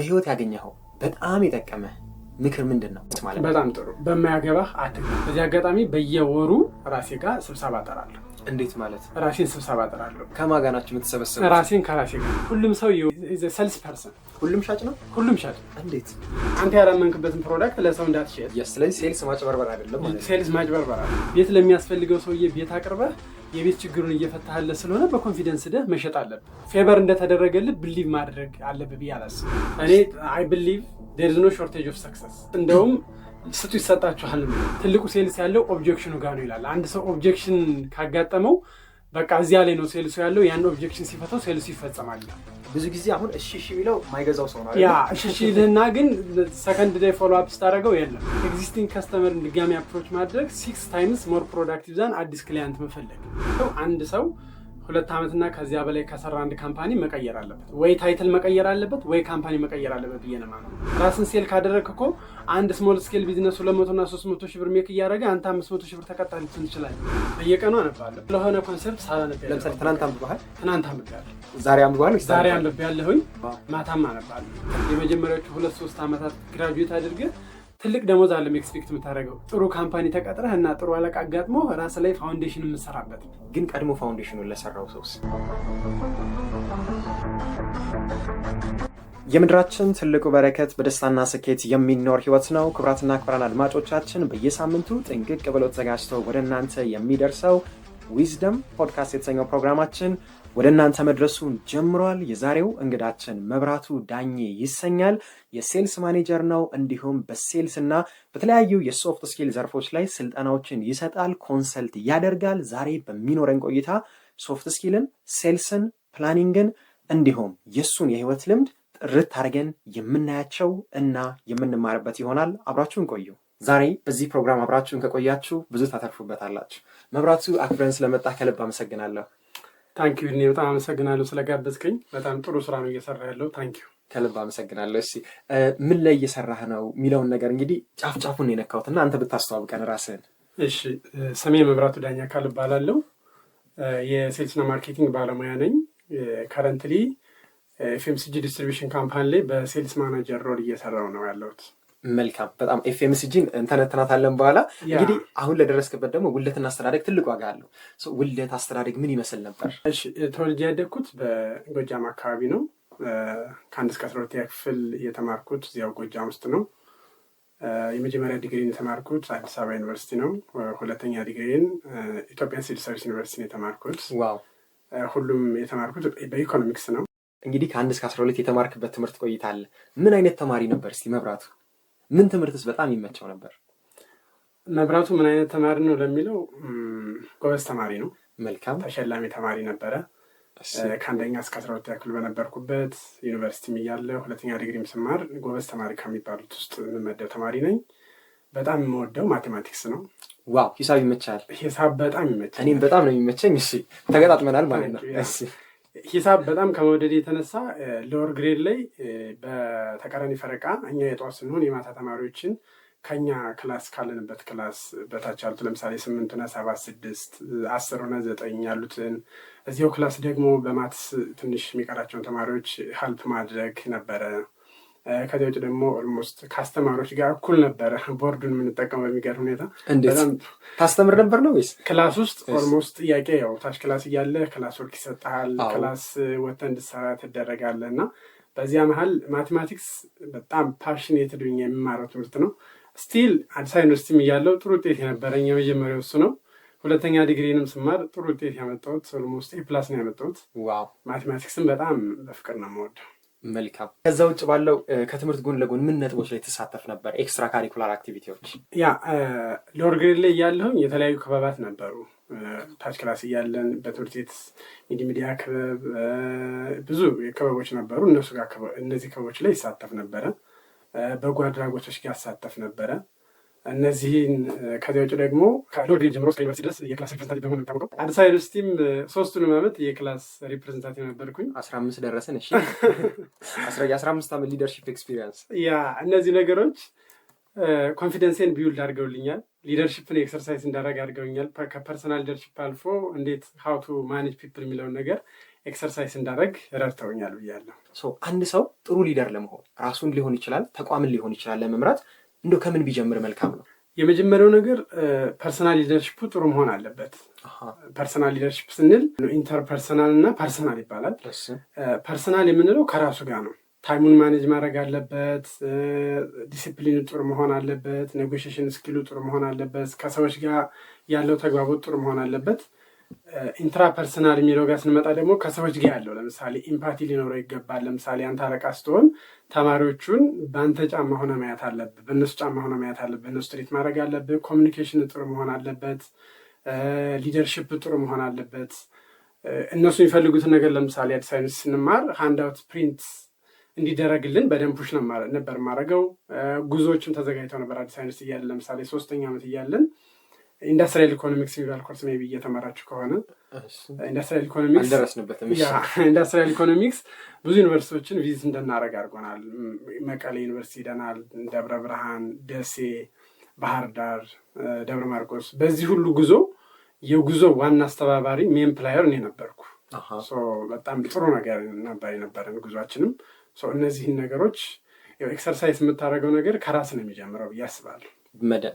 በህይወት ያገኘኸው በጣም የጠቀመህ ምክር ምንድነው? ማለት በጣም ጥሩ። በማያገባህ አትግባ። በዚህ አጋጣሚ በየወሩ ራሴ ጋር ስብሰባ እጠራለሁ። እንዴት ማለት? ራሴን ስብሰባ እጠራለሁ። ከማን ጋር ናችሁ የምትሰበሰቡት? ራሴን ከራሴ ጋር። ሁሉም ሰው ሴልስ ፐርሰን፣ ሁሉም ሻጭ ነው። ሁሉም ሻጭ። እንዴት? አንተ ያላመንክበትን ፕሮዳክት ለሰው እንዳትሸጥ። ስለዚህ ሴልስ ማጭበርበር አይደለም ማለት ነው። ሴልስ ማጭበርበር አይደለም። ቤት ለሚያስፈልገው ሰውዬ ቤት አቅርበህ የቤት ችግሩን እየፈታህለት ስለሆነ በኮንፊደንስ ደህ መሸጥ አለብህ። ፌቨር እንደተደረገልህ ብሊቭ ማድረግ አለብህ ብዬ አላስብም። እኔ አይ ብሊቭ ዴር ኢዝ ኖ ሾርቴጅ ኦፍ ሰክሰስ። እንደውም ስጡ ይሰጣችኋል። ትልቁ ሴልስ ያለው ኦብጀክሽኑ ጋር ነው ይላል። አንድ ሰው ኦብጀክሽን ካጋጠመው በቃ እዚያ ላይ ነው ሴልሱ ያለው። ያን ኦብጀክሽን ሲፈታው ሴልሱ ይፈጸማል። ብዙ ጊዜ አሁን እሺ የሚለው ማይገዛው ሰው ነው ያ እሺ ይልህና ግን ሰከንድ ዴይ ፎሎ አፕ ስታደርገው የለም። ኤግዚስቲንግ ከስተመርን ድጋሚ አፕሮች ማድረግ 6 ታይምስ ሞር ፕሮዳክቲቭ ዛን አዲስ ክሊያንት መፈለግ። አንድ ሰው 2 ዓመትና ከዚያ በላይ ከሰራ አንድ ካምፓኒ መቀየር አለበት። ወይ ታይትል መቀየር አለበት ወይ ካምፓኒ መቀየር አለበት ብዬ ነው ማለት ነው። ራስን ሴል ካደረግክ እኮ አንድ ስሞል ስኬል ቢዝነስ 200 እና 300 ሺህ ብር ሜክ እያደረገ አንተ 500 ሺህ ብር ተቀጣሪ ልትሆን ትችላለህ። በየቀኑ አነባለሁ ለሆነ ኮንሰፕት ሳላነብ ያለሁ። ለምሳሌ ትናንት አንብበሃል? ትናንት አንብቤያለሁ። ዛሬ አንብበሃል? ዛሬ አንብቤያለሁኝ። ማታም አነባለሁ። የመጀመሪያዎቹ 2-3 ዓመታት ግራጁዌት አድርገህ ትልቅ ደሞዝ አለም ኤክስፔክት የምታደርገው ጥሩ ካምፓኒ ተቀጥረህ እና ጥሩ አለቃ አጋጥሞ ራስ ላይ ፋውንዴሽን የምትሰራበት። ግን ቀድሞ ፋውንዴሽኑን ለሰራው ሰውስ? የምድራችን ትልቁ በረከት በደስታና ስኬት የሚኖር ህይወት ነው። ክቡራትና ክቡራን አድማጮቻችን በየሳምንቱ ጥንቅቅ ብሎ ተዘጋጅተው ወደ እናንተ የሚደርሰው ዊዝደም ፖድካስት የተሰኘው ፕሮግራማችን ወደ እናንተ መድረሱን ጀምሯል። የዛሬው እንግዳችን መብራቱ ዳኜ ይሰኛል። የሴልስ ማኔጀር ነው። እንዲሁም በሴልስ እና በተለያዩ የሶፍት ስኪል ዘርፎች ላይ ስልጠናዎችን ይሰጣል፣ ኮንሰልት ያደርጋል። ዛሬ በሚኖረን ቆይታ ሶፍት ስኪልን፣ ሴልስን፣ ፕላኒንግን እንዲሁም የእሱን የህይወት ልምድ ጥርት አድርገን የምናያቸው እና የምንማርበት ይሆናል። አብራችሁን ቆዩ። ዛሬ በዚህ ፕሮግራም አብራችሁን ከቆያችሁ ብዙ ታተርፉበታላችሁ። መብራቱ አክብረን ስለመጣ ከልብ አመሰግናለሁ። ታንኪዩ። እኔ በጣም አመሰግናለሁ ስለጋበዝከኝ። በጣም ጥሩ ስራ ነው እየሰራ ያለው። ታንኪዩ፣ ከልብ አመሰግናለሁ። እሺ ምን ላይ እየሰራህ ነው የሚለውን ነገር እንግዲህ ጫፍ ጫፉን የነካሁት እና አንተ ብታስተዋውቀን ራስህን። እሺ፣ ስሜ መብራቱ ዳኜ አካል እባላለሁ። የሴልስና ማርኬቲንግ ባለሙያ ነኝ። ከረንትሊ ኤፍኤምሲጂ ዲስትሪቢሽን ካምፓኒ ላይ በሴልስ ማናጀር ሮል እየሰራው ነው ያለሁት። መልካም። በጣም ኤፍኤምሲጂን እንተነትናታለን በኋላ። እንግዲህ አሁን ለደረስክበት ደግሞ ውልደትና አስተዳደግ ትልቅ ዋጋ አለው። ውልደት አስተዳደግ ምን ይመስል ነበር? እሺ፣ ተወልጄ ያደግኩት በጎጃም አካባቢ ነው። ከ1 እስከ 12ኛ ክፍል የተማርኩት እዚያው ጎጃም ውስጥ ነው። የመጀመሪያ ዲግሪን የተማርኩት አዲስ አበባ ዩኒቨርሲቲ ነው። ሁለተኛ ዲግሪን ኢትዮጵያ ሲቪል ሰርቪስ ዩኒቨርሲቲ ነው የተማርኩት። ዋው! ሁሉም የተማርኩት በኢኮኖሚክስ ነው። እንግዲህ ከ1 እስከ 12 የተማርክበት ትምህርት ቆይታ አለ። ምን አይነት ተማሪ ነበር እስቲ መብራቱ? ምን ትምህርትስ በጣም ይመቸው ነበር? መብራቱ ምን አይነት ተማሪ ነው ለሚለው ጎበዝ ተማሪ ነው። መልካም። ተሸላሚ ተማሪ ነበረ። ከ1ኛ እስከ 12ኛ ክፍል በነበርኩበት ዩኒቨርሲቲ እያለ ሁለተኛ ዲግሪም ስማር ጎበዝ ተማሪ ከሚባሉት ውስጥ የምመደብ ተማሪ ነኝ። በጣም የምወደው ማቴማቲክስ ነው። ዋው! ሂሳብ ይመቻል? ሂሳብ በጣም ይመቻል። እኔም በጣም ነው የሚመቸኝ። እሺ፣ ተገጣጥመናል ማለት ነው። እሺ፣ ሂሳብ በጣም ከመውደድ የተነሳ ሎወር ግሬድ ላይ በተቃራኒ ፈረቃ እኛ የጠዋት ስንሆን የማታ ተማሪዎችን ከኛ ክላስ ካለንበት ክላስ በታች ያሉት ለምሳሌ 8 እና 7 6 10 እና 9 ያሉትን እዚያው ክላስ ደግሞ በማትስ ትንሽ የሚቀራቸውን ተማሪዎች ሀልፕ ማድረግ ነበረ። ከዚያ ውጭ ደግሞ ኦልሞስት ከአስተማሪዎች ጋር እኩል ነበረ ቦርዱን የምንጠቀመው። በሚገርም ሁኔታ በጣም ታስተምር ነበር ነው ወይስ ክላስ ውስጥ ኦልሞስት ጥያቄ ያው ታች ክላስ እያለ ክላስ ወርክ ይሰጥሃል፣ ክላስ ወጥተህ እንድትሰራ ትደረጋለህ። እና በዚያ መሀል ማቴማቲክስ በጣም ፓሽኔትድ ሆኜ የምማረው ትምህርት ነው። ስቲል አዲስ አበባ ዩኒቨርሲቲም እያለሁ ጥሩ ውጤት የነበረኝ የመጀመሪያው እሱ ነው። ሁለተኛ ዲግሪንም ስማር ጥሩ ውጤት ያመጣሁት ኦልሞስት ኤ+ ነው ያመጣሁት። ዋው! ማቴማቲክስን በጣም በፍቅር ነው የምወደው። መልካም። ከዛ ውጭ ባለው ከትምህርት ጎን ለጎን ምን ነጥቦች ላይ ተሳተፍ ነበር? ኤክስትራ ካሪኩላር አክቲቪቲዎች? ያ ሎወር ግሬድ ላይ እያለሁኝ የተለያዩ ክበባት ነበሩ። ታች ክላስ እያለን በትምህርት ቤት ሚዲያ ክበብ፣ ብዙ ክበቦች ነበሩ። እነዚህ ክበቦች ላይ ይሳተፍ ነበረ። በጎ አድራጎቶች ጋር ይሳተፍ ነበረ። እነዚህን ከዚያ ውጭ ደግሞ ከሎወር ግሬድ ጀምሮ እስከ ዩኒቨርሲቲ ድረስ የክላስ ሪፕሬዘንታቲቭ በመሆን የምታወቀው። አዲስ አበባ ዩኒቨርሲቲም 3ቱንም ዓመት የክላስ ሪፕሬዘንታቲቭ ነበርኩኝ። 15 ደረሰን። እሺ፣ የ15 ዓመት ሊደርሺፕ ኤክስፒሪየንስ። ያ እነዚህ ነገሮች ኮንፊደንሴን ቢውልድ አድርገውልኛል። ሊደርሺፕን ኤክሰርሳይዝ እንዳደረግ አድርገውኛል። ከፐርሰናል ሊደርሺፕ አልፎ እንዴት ሀው ቱ ማኔጅ ፒፕል የሚለውን ነገር ኤክሰርሳይዝ እንዳደረግ ረድተውኛል ብያለሁ። አንድ ሰው ጥሩ ሊደር ለመሆን ራሱን ሊሆን ይችላል፣ ተቋምን ሊሆን ይችላል ለመምራት እንደው ከምን ቢጀምር መልካም ነው? የመጀመሪያው ነገር ፐርሰናል ሊደርሽፑ ጥሩ መሆን አለበት። ፐርሰናል ሊደርሽፕ ስንል ኢንተርፐርሰናል እና ፐርሰናል ይባላል። ፐርሰናል የምንለው ከራሱ ጋር ነው። ታይሙን ማኔጅ ማድረግ አለበት። ዲሲፕሊኑ ጥሩ መሆን አለበት። ኔጎሽሽን ስኪሉ ጥሩ መሆን አለበት። ከሰዎች ጋር ያለው ተግባቦት ጥሩ መሆን አለበት። ኢንትራፐርሰናል የሚለው ጋር ስንመጣ ደግሞ ከሰዎች ጋር ያለው ለምሳሌ ኢምፓቲ ሊኖረው ይገባል። ለምሳሌ አንተ አለቃ ስትሆን ተማሪዎቹን በአንተ ጫማ ሆነ ማየት አለብህ፣ በእነሱ ጫማ ሆነ ማየት አለብህ፣ እነሱ ትሪት ማድረግ አለብህ። ኮሚኒኬሽን ጥሩ መሆን አለበት። ሊደርሽፕ ጥሩ መሆን አለበት። እነሱ የሚፈልጉትን ነገር ለምሳሌ አዲስ ሳይንስ ስንማር ሃንድአውት ፕሪንት እንዲደረግልን በደንብ ፑሽ ነበር ማድረገው። ጉዞዎችም ተዘጋጅተው ነበር አዲስ ሳይንስ እያለን። ለምሳሌ 3ኛ ዓመት እያለን ኢንዱስትሪያል ኢኮኖሚክስ የሚባል ኮርስ ሜይ ቢ እየተመራችሁ ከሆነ ኢንዱስትሪያል ኢኮኖሚክስ ብዙ ዩኒቨርሲቲዎችን ቪዚት እንድናደርግ አድርጎናል። መቀሌ ዩኒቨርሲቲ ሄደናል፣ ደብረ ብርሃን፣ ደሴ፣ ባህር ዳር፣ ደብረ ማርቆስ። በዚህ ሁሉ ጉዞ የጉዞ ዋና አስተባባሪ ሜን ፕላየር እኔ ነበርኩ። በጣም ጥሩ ነገር ነበር የነበረን ጉዟችንም። እነዚህን ነገሮች ኤክሰርሳይዝ የምታደርገው ነገር ከራስ ነው የሚጀምረው ብዬ አስባለሁ።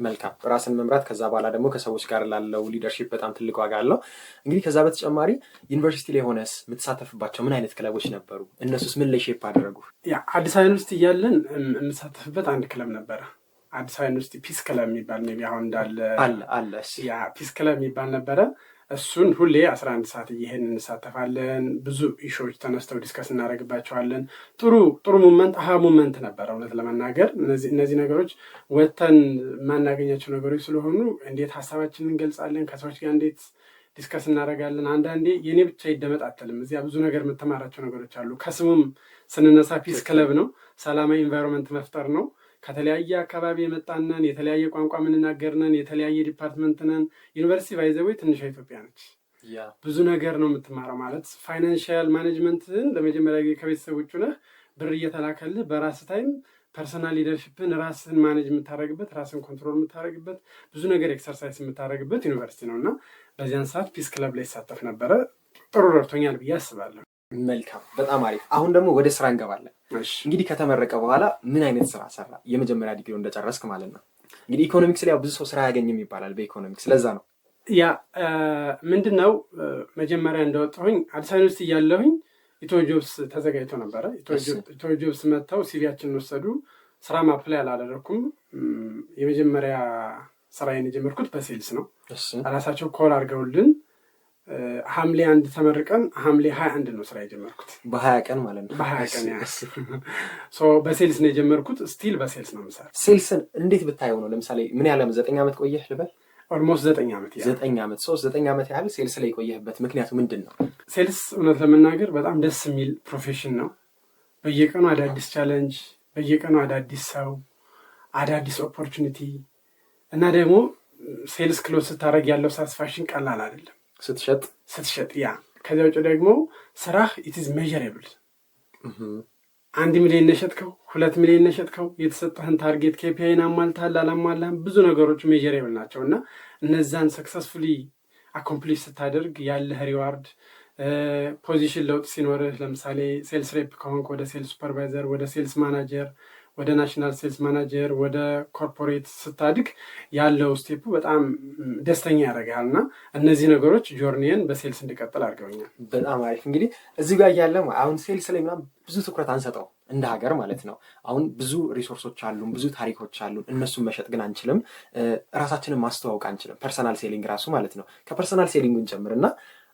መልካም፣ ራስን መምራት ከዛ በኋላ ደግሞ ከሰዎች ጋር ላለው ሊደርሺፕ በጣም ትልቅ ዋጋ አለው። እንግዲህ ከዛ በተጨማሪ ዩኒቨርሲቲ ላይ ሆነስ የምትሳተፍባቸው ምን አይነት ክለቦች ነበሩ? እነሱስ ምን ላይ ሼፕ አደረጉ? አዲስ አበባ ዩኒቨርሲቲ እያለን የምሳተፍበት አንድ ክለብ ነበረ። አዲስ አበባ ዩኒቨርሲቲ ፒስ ክለብ የሚባል ሜይ ቢ አሁን እንዳለ አለ። ፒስ ክለብ የሚባል ነበረ። እሱን ሁሌ 11 ሰዓት እየሄድን እንሳተፋለን። ብዙ ኢሾዎች ተነስተው ዲስከስ እናደርግባቸዋለን። ጥሩ ሙመንት ነበረ። እውነት ለመናገር እነዚህ ነገሮች ወጥተን የማናገኛቸው ነገሮች ስለሆኑ እንዴት ሀሳባችንን እንገልጻለን፣ ከሰዎች ጋር እንዴት ዲስከስ እናደርጋለን። አንዳንዴ የኔ ብቻ ይደመጥ አትልም። እዚያ ብዙ ነገር የምትማራቸው ነገሮች አሉ። ከስሙም ስንነሳ ፒስ ክለብ ነው። ሰላማዊ ኢንቫይሮንመንት መፍጠር ነው። ከተለያየ አካባቢ የመጣነን፣ የተለያየ ቋንቋ የምንናገርነን፣ የተለያየ ዲፓርትመንት ነን። ዩኒቨርሲቲ ባይዘወይ ትንሿ ኢትዮጵያ ነች። ብዙ ነገር ነው የምትማረው። ማለት ፋይናንሽል ማኔጅመንትን ለመጀመሪያ ጊዜ ከቤተሰቦቹ ነህ ብር እየተላከልህ በራስ ታይም ፐርሰናል ሊደርሽፕን ራስን ማኔጅ የምታደረግበት፣ ራስን ኮንትሮል የምታደረግበት፣ ብዙ ነገር ኤክሰርሳይዝ የምታደረግበት ዩኒቨርሲቲ ነው እና በዚያን ሰዓት ፒስ ክለብ ላይ ይሳተፍ ነበረ። ጥሩ ረድቶኛል ብዬ አስባለሁ። መልካም፣ በጣም አሪፍ። አሁን ደግሞ ወደ ስራ እንገባለን። እንግዲህ ከተመረቀ በኋላ ምን አይነት ስራ ሰራ? የመጀመሪያ ዲግሪ እንደጨረስክ ማለት ነው። እንግዲህ ኢኮኖሚክስ ላይ ብዙ ሰው ስራ አያገኝም ይባላል በኢኮኖሚክስ። ለዛ ነው ምንድን ነው መጀመሪያ እንደወጣሁኝ አዲስ አበባ ዩኒቨርሲቲ እያለሁኝ ኢትዮ ጆብስ ተዘጋጅቶ ነበረ። ኢትዮ ጆብስ መጥተው ሲቪያችንን ወሰዱ። ስራ ማፕላይ አላደረኩም። የመጀመሪያ ስራዬን የጀመርኩት በሴልስ ነው። ራሳቸው ኮል አድርገውልን ሐምሌ 1 ተመርቀን ሐምሌ 21 ነው ስራ የጀመርኩት። በ20 ቀን ማለት ነው። በ20 ቀን በሴልስ ነው የጀመርኩት። ስቲል በሴልስ ነው የምሰራው። ሴልስን እንዴት ብታየው ነው? ለምሳሌ ምን ያህል 9 ዓመት ቆየህ ልበል? ኦልሞስት 9 ዓመት ያህል 9 ዓመት ያህል ሴልስ ላይ የቆየህበት ምክንያቱ ምንድን ነው? ሴልስ እውነት ለመናገር በጣም ደስ የሚል ፕሮፌሽን ነው። በየቀኑ አዳዲስ ቻለንጅ፣ በየቀኑ አዳዲስ ሰው፣ አዳዲስ ኦፖርቹኒቲ እና ደግሞ ሴልስ ክሎዝ ስታደርግ ያለው ሳትስፋክሽን ቀላል አይደለም። ስትሸጥ ከዚያ ውጭ ደግሞ ስራህ ኢትዝ ሜዠረብል። 1 ሚሊዮን ነሸጥከው፣ 2 ሚሊዮን ነሸጥከው፣ የተሰጠህን ታርጌት ኬፒአይን አሟልተሃል አላሟላህም፣ ብዙ ነገሮች ሜዠረብል ናቸው እና እነዛን ሰክሰስፉሊ አኮምፕሊሽ ስታደርግ ያለህ ሪዋርድ፣ ፖዚሽን ለውጥ ሲኖርህ፣ ለምሳሌ ሴልስ ሬፕ ከሆንክ ወደ ሴልስ ሱፐርቫይዘር፣ ወደ ሴልስ ማናጀር፣ ወደ ናሽናል ሴልስ ማናጀር፣ ወደ ኮርፖሬት ስታድግ ያለው ስቴፑ በጣም ደስተኛ ያደርጋል እና እነዚህ ነገሮች ጆርኒየን በሴልስ እንዲቀጥል አድርገውኛል። በጣም አሪፍ። እንግዲህ እዚህ ጋር እያለ አሁን ሴልስ ላይ ምናምን ብዙ ትኩረት አንሰጠው እንደ ሀገር ማለት ነው። አሁን ብዙ ሪሶርሶች አሉን፣ ብዙ ታሪኮች አሉን። እነሱን መሸጥ ግን አንችልም። ራሳችንን ማስተዋወቅ አንችልም። ፐርሰናል ሴሊንግ ራሱ ማለት ነው። ከፐርሰናል ሴሊንጉን ጨምርና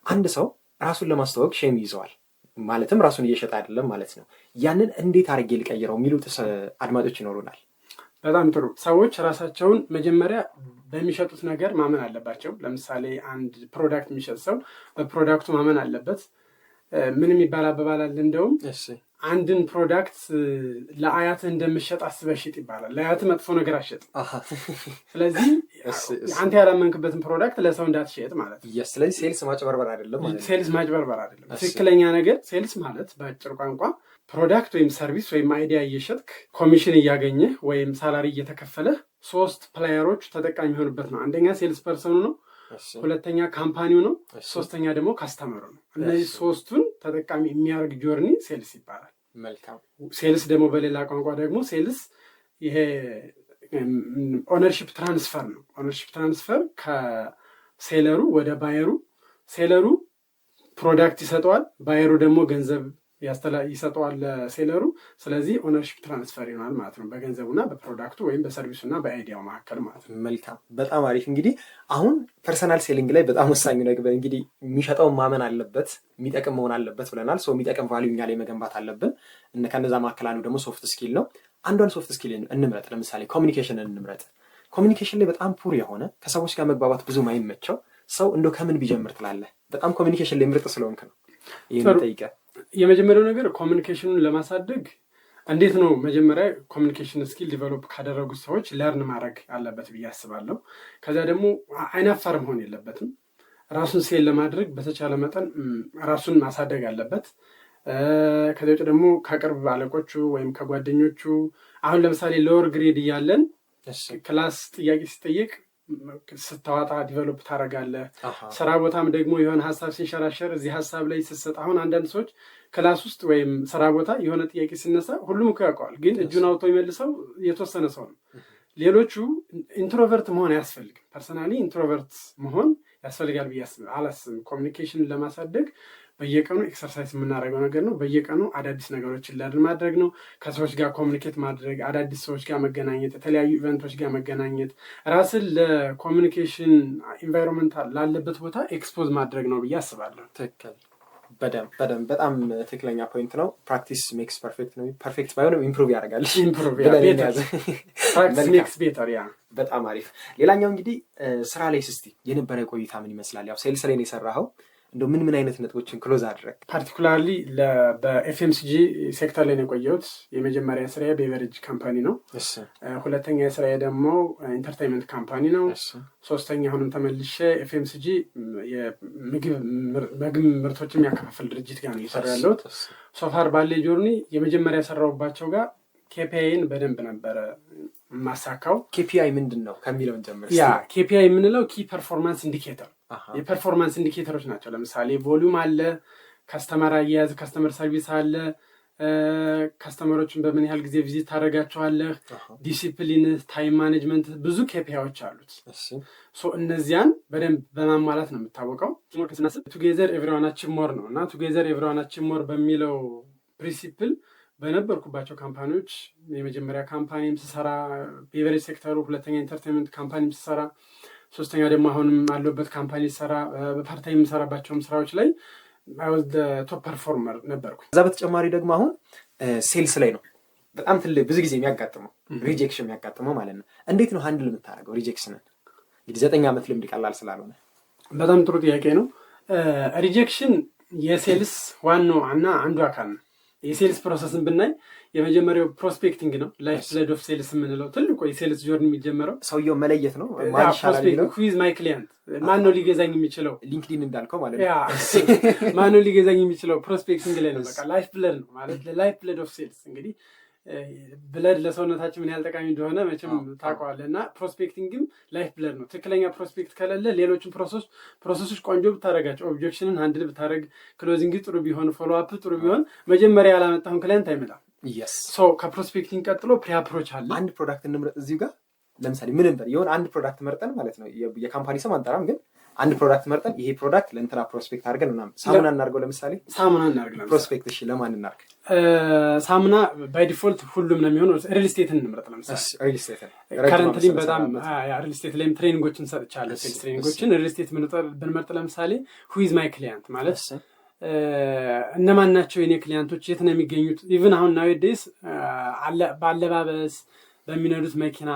አንድ ሰው ራሱን ለማስተዋወቅ ሼም ይዘዋል። ማለትም ራሱን እየሸጠ አይደለም ማለት ነው። ያንን እንዴት አድርጌ ልቀይረው የሚሉት አድማጮች ይኖሩናል። በጣም ጥሩ። ሰዎች ራሳቸውን መጀመሪያ በሚሸጡት ነገር ማመን አለባቸው። ለምሳሌ አንድ ፕሮዳክት የሚሸጥ ሰው በፕሮዳክቱ ማመን አለበት። ምን የሚባል አባባል አለ እንደውም አንድን ፕሮዳክት ለአያትህ እንደምሸጥ አስበህ ሽጥ ይባላል። ለአያትህ መጥፎ ነገር አትሸጥ። ስለዚህ አንተ ያላመንክበትን ፕሮዳክት ለሰው እንዳትሸጥ ማለት ነው። ስለዚህ ሴልስ ማጭበርበር አይደለም ማለት ነው። ሴልስ ማጭበርበር አይደለም። ትክክለኛ ነገር ሴልስ ማለት በአጭር ቋንቋ ፕሮዳክት ወይም ሰርቪስ ወይም አይዲያ እየሸጥክ ኮሚሽን እያገኘህ ወይም ሳላሪ እየተከፈለህ 3 ፕላየሮች ተጠቃሚ የሆኑበት ነው። አንደኛ ሴልስ ፐርሰኑ ነው፣ ሁለተኛ ካምፓኒው ነው፣ ሶስተኛ ደግሞ ካስተመሩ ነው። እነዚህ ሶስቱን ተጠቃሚ የሚያደርግ ጆርኒ ሴልስ ይባላል። መልካም። ሴልስ ደግሞ በሌላ ቋንቋ ደግሞ ሴልስ ይሄ ኦነርሺፕ ትራንስፈር ነው። ኦነርሺፕ ትራንስፈር ከሴለሩ ወደ ባየሩ፣ ሴለሩ ፕሮዳክት ይሰጠዋል፣ ባየሩ ደግሞ ገንዘብ ይሰጠዋል ለሴለሩ። ስለዚህ ኦነርሺፕ ትራንስፈር ይሆናል ማለት ነው፣ በገንዘቡና በፕሮዳክቱ ወይም በሰርቪሱና በአይዲያው መካከል ማለት ነው። መልካም፣ በጣም አሪፍ። እንግዲህ አሁን ፐርሰናል ሴሊንግ ላይ በጣም ወሳኝ ነገር እንግዲህ የሚሸጠውን ማመን አለበት፣ የሚጠቅም መሆን አለበት ብለናል። ሰው የሚጠቅም ቫልዩ እኛ ላይ መገንባት አለብን። ከነዛ መካከል አንዱ ደግሞ ሶፍት ስኪል ነው። አንዷን ሶፍት ስኪል እንምረጥ። ለምሳሌ ኮሚኒኬሽን እንምረጥ። ኮሚኒኬሽን ላይ በጣም ፑር የሆነ ከሰዎች ጋር መግባባት ብዙ ማይመቸው ሰው እንደው ከምን ቢጀምር ትላለህ? በጣም ኮሚኒኬሽን ላይ ምርጥ ስለሆንክ ነው ይሄን ጠይቀህ። የመጀመሪያው ነገር ኮሚኒኬሽኑን ለማሳደግ እንዴት ነው መጀመሪያ ኮሚኒኬሽን ስኪል ዲቨሎፕ ካደረጉት ሰዎች ለርን ማድረግ አለበት ብዬ አስባለሁ። ከዚያ ደግሞ አይናፋር መሆን የለበትም። ራሱን ሴል ለማድረግ በተቻለ መጠን ራሱን ማሳደግ አለበት። ከዚያ ውጭ ደግሞ ከቅርብ አለቆቹ ወይም ከጓደኞቹ አሁን ለምሳሌ ሎወር ግሬድ እያለን ክላስ ጥያቄ ሲጠየቅ ስታዋጣ ዲቨሎፕ ታደርጋለህ። ስራ ቦታም ደግሞ የሆነ ሀሳብ ሲንሸራሸር እዚህ ሀሳብ ላይ ስትሰጥ፣ አሁን አንዳንድ ሰዎች ክላስ ውስጥ ወይም ስራ ቦታ የሆነ ጥያቄ ሲነሳ ሁሉም እኮ ያውቀዋል፣ ግን እጁን አውጥቶ የሚመልሰው የተወሰነ ሰው ነው። ሌሎቹ ኢንትሮቨርት መሆን አያስፈልግም። ፐርሰናሊ ኢንትሮቨርት መሆን ያስፈልጋል ብዬ አላስብም። ኮሚኒኬሽንን ለማሳደግ በየቀኑ ኤክሰርሳይዝ የምናደርገው ነገር ነው። በየቀኑ አዳዲስ ነገሮችን ለርን ማድረግ ነው። ከሰዎች ጋር ኮሚኒኬት ማድረግ፣ አዳዲስ ሰዎች ጋር መገናኘት፣ የተለያዩ ኢቨንቶች ጋር መገናኘት፣ ራስን ለኮሚኒኬሽን ኢንቫይሮንመንት ላለበት ቦታ ኤክስፖዝ ማድረግ ነው ብዬ አስባለሁ። ትክክል። በደንብ በጣም ትክክለኛ ፖይንት ነው። ፕራክቲስ ሜክስ ፐርፌክት ነው። ፐርፌክት ባይሆንም ኢምፕሩቭ ያደርጋል። ፕራክቲስ ሜክስ ቤተር። ያ በጣም አሪፍ። ሌላኛው እንግዲህ ስራ ላይ እስቲ የነበረ ቆይታ ምን ይመስላል? ያው ሴልስ ላይ ነው የሰራኸው። እንደው ምን አይነት ነጥቦችን ክሎዝ አድረግ? ፓርቲኩላርሊ በኤፍኤምሲጂ ሴክተር ላይ ነው የቆየሁት። የመጀመሪያ ስራዬ ቤቨሬጅ ካምፓኒ ነው። ሁለተኛ ስራዬ ደግሞ ኢንተርቴንመንት ካምፓኒ ነው። ሶስተኛ አሁንም ተመልሼ ኤፍኤምሲጂ የምግብ ምርቶች የሚያከፋፍል ድርጅት ጋር ነው እየሰራ ያለሁት። ሶፋር ባሌ ጆርኒ የመጀመሪያ የሰራሁባቸው ጋር ኬፒአይን በደንብ ነበረ ማሳካው። ኬፒአይ ምንድን ነው ከሚለውን ጀምር። ያ ኬፒአይ የምንለው ኪ ፐርፎርማንስ ኢንዲኬተር የፐርፎርማንስ ኢንዲኬተሮች ናቸው። ለምሳሌ ቮሊዩም አለ፣ ከስተመር አያያዝ፣ ከስተመር ሰርቪስ አለ፣ ከስተመሮችን በምን ያህል ጊዜ ቪዚት ታደርጋቸዋለህ፣ ዲሲፕሊን፣ ታይም ማኔጅመንት፣ ብዙ ኬፒአይዎች አሉት። እነዚያን በደንብ በማሟላት ነው የምታወቀው። ስናስብ ቱጌዘር ኤቭሪዋን አቺቭ ሞር ነው እና ቱጌዘር ኤቭሪዋን አቺቭ ሞር በሚለው ፕሪንሲፕል በነበርኩባቸው ካምፓኒዎች የመጀመሪያ ካምፓኒም ስሰራ ቤቨሬጅ ሴክተሩ፣ ሁለተኛ ኢንተርቴንመንት ካምፓኒም ስሰራ፣ ሶስተኛ ደግሞ አሁንም አለበት ካምፓኒ ስሰራ፣ በፓርታይም የምሰራባቸውም ስራዎች ላይ ቶፕ ፐርፎርመር ነበርኩ። ከዛ በተጨማሪ ደግሞ አሁን ሴልስ ላይ ነው በጣም ትልቅ ብዙ ጊዜ የሚያጋጥመው ሪጀክሽን የሚያጋጥመው ማለት ነው። እንዴት ነው ሃንድል የምታደርገው ሪጀክሽንን? እንግዲህ 9 ዓመት ልምድ ቀላል ስላልሆነ በጣም ጥሩ ጥያቄ ነው። ሪጀክሽን የሴልስ ዋናው እና አንዱ አካል ነው። የሴልስ ፕሮሰስን ብናይ የመጀመሪያው ፕሮስፔክቲንግ ነው። ላይፍ ብለድ ኦፍ ሴልስ የምንለው ትልቁ የሴልስ ጆርኒ የሚጀመረው ሰውየው መለየት ነው። ሁዝ ማይ ክሊየንት፣ ማን ነው ሊገዛኝ የሚችለው? ሊንክዲን እንዳልከው ማለት ነው። ማን ነው ሊገዛኝ የሚችለው? ፕሮስፔክቲንግ ላይ ነው። በቃ ላይፍ ብለድ ነው ማለት ላይፍ ብለድ ኦፍ ሴልስ። እንግዲህ ብለድ ለሰውነታችን ምን ያህል ጠቃሚ እንደሆነ መቼም ታውቀዋለህ። እና ፕሮስፔክቲንግም ላይፍ ብለድ ነው። ትክክለኛ ፕሮስፔክት ከሌለ ሌሎችን ፕሮሰሶች ቆንጆ ብታደረጋቸው፣ ኦብጀክሽንን ሃንድል ብታደረግ፣ ክሎዚንግ ጥሩ ቢሆን፣ ፎሎ አፕ ጥሩ ቢሆን፣ መጀመሪያ ያላመጣሁን ክላይንት አይመጣም። ከፕሮስፔክቲንግ ቀጥሎ ፕሪ አፕሮች አለ። አንድ ፕሮዳክት እንምረጥ እዚሁ ጋር ለምሳሌ ምን ነበር የሆነ አንድ ፕሮዳክት መርጠን ማለት ነው። የካምፓኒ ስም አንጠራም፣ ግን አንድ ፕሮዳክት መርጠን ይሄ ፕሮዳክት ለእንትና ፕሮስፔክት አድርገን ምናምን ሳሙና እናድርገው። ለምሳሌ ሳሙና እናድርግ። ፕሮስፔክት እሺ፣ ለማን እናድርግ? ሳሙና ባይ ዲፎልት ሁሉም ነው የሚሆነው። ሪል ስቴትን እንምረጥ። ለምሳሌ ሪል ስቴት ከረንትሊ በጣም ሪል ስቴት ላይም ትሬኒንጎችን ሰጥቻለሁ። ሴልስ ትሬኒንጎችን ሪል ስቴት ብንመርጥ ለምሳሌ ሁዝ ማይ ክሊያንት ማለት እነማን ናቸው የኔ ክሊያንቶች፣ የት ነው የሚገኙት? ኢቭን አሁን ናዌዴስ በአለባበስ፣ በሚነዱት መኪና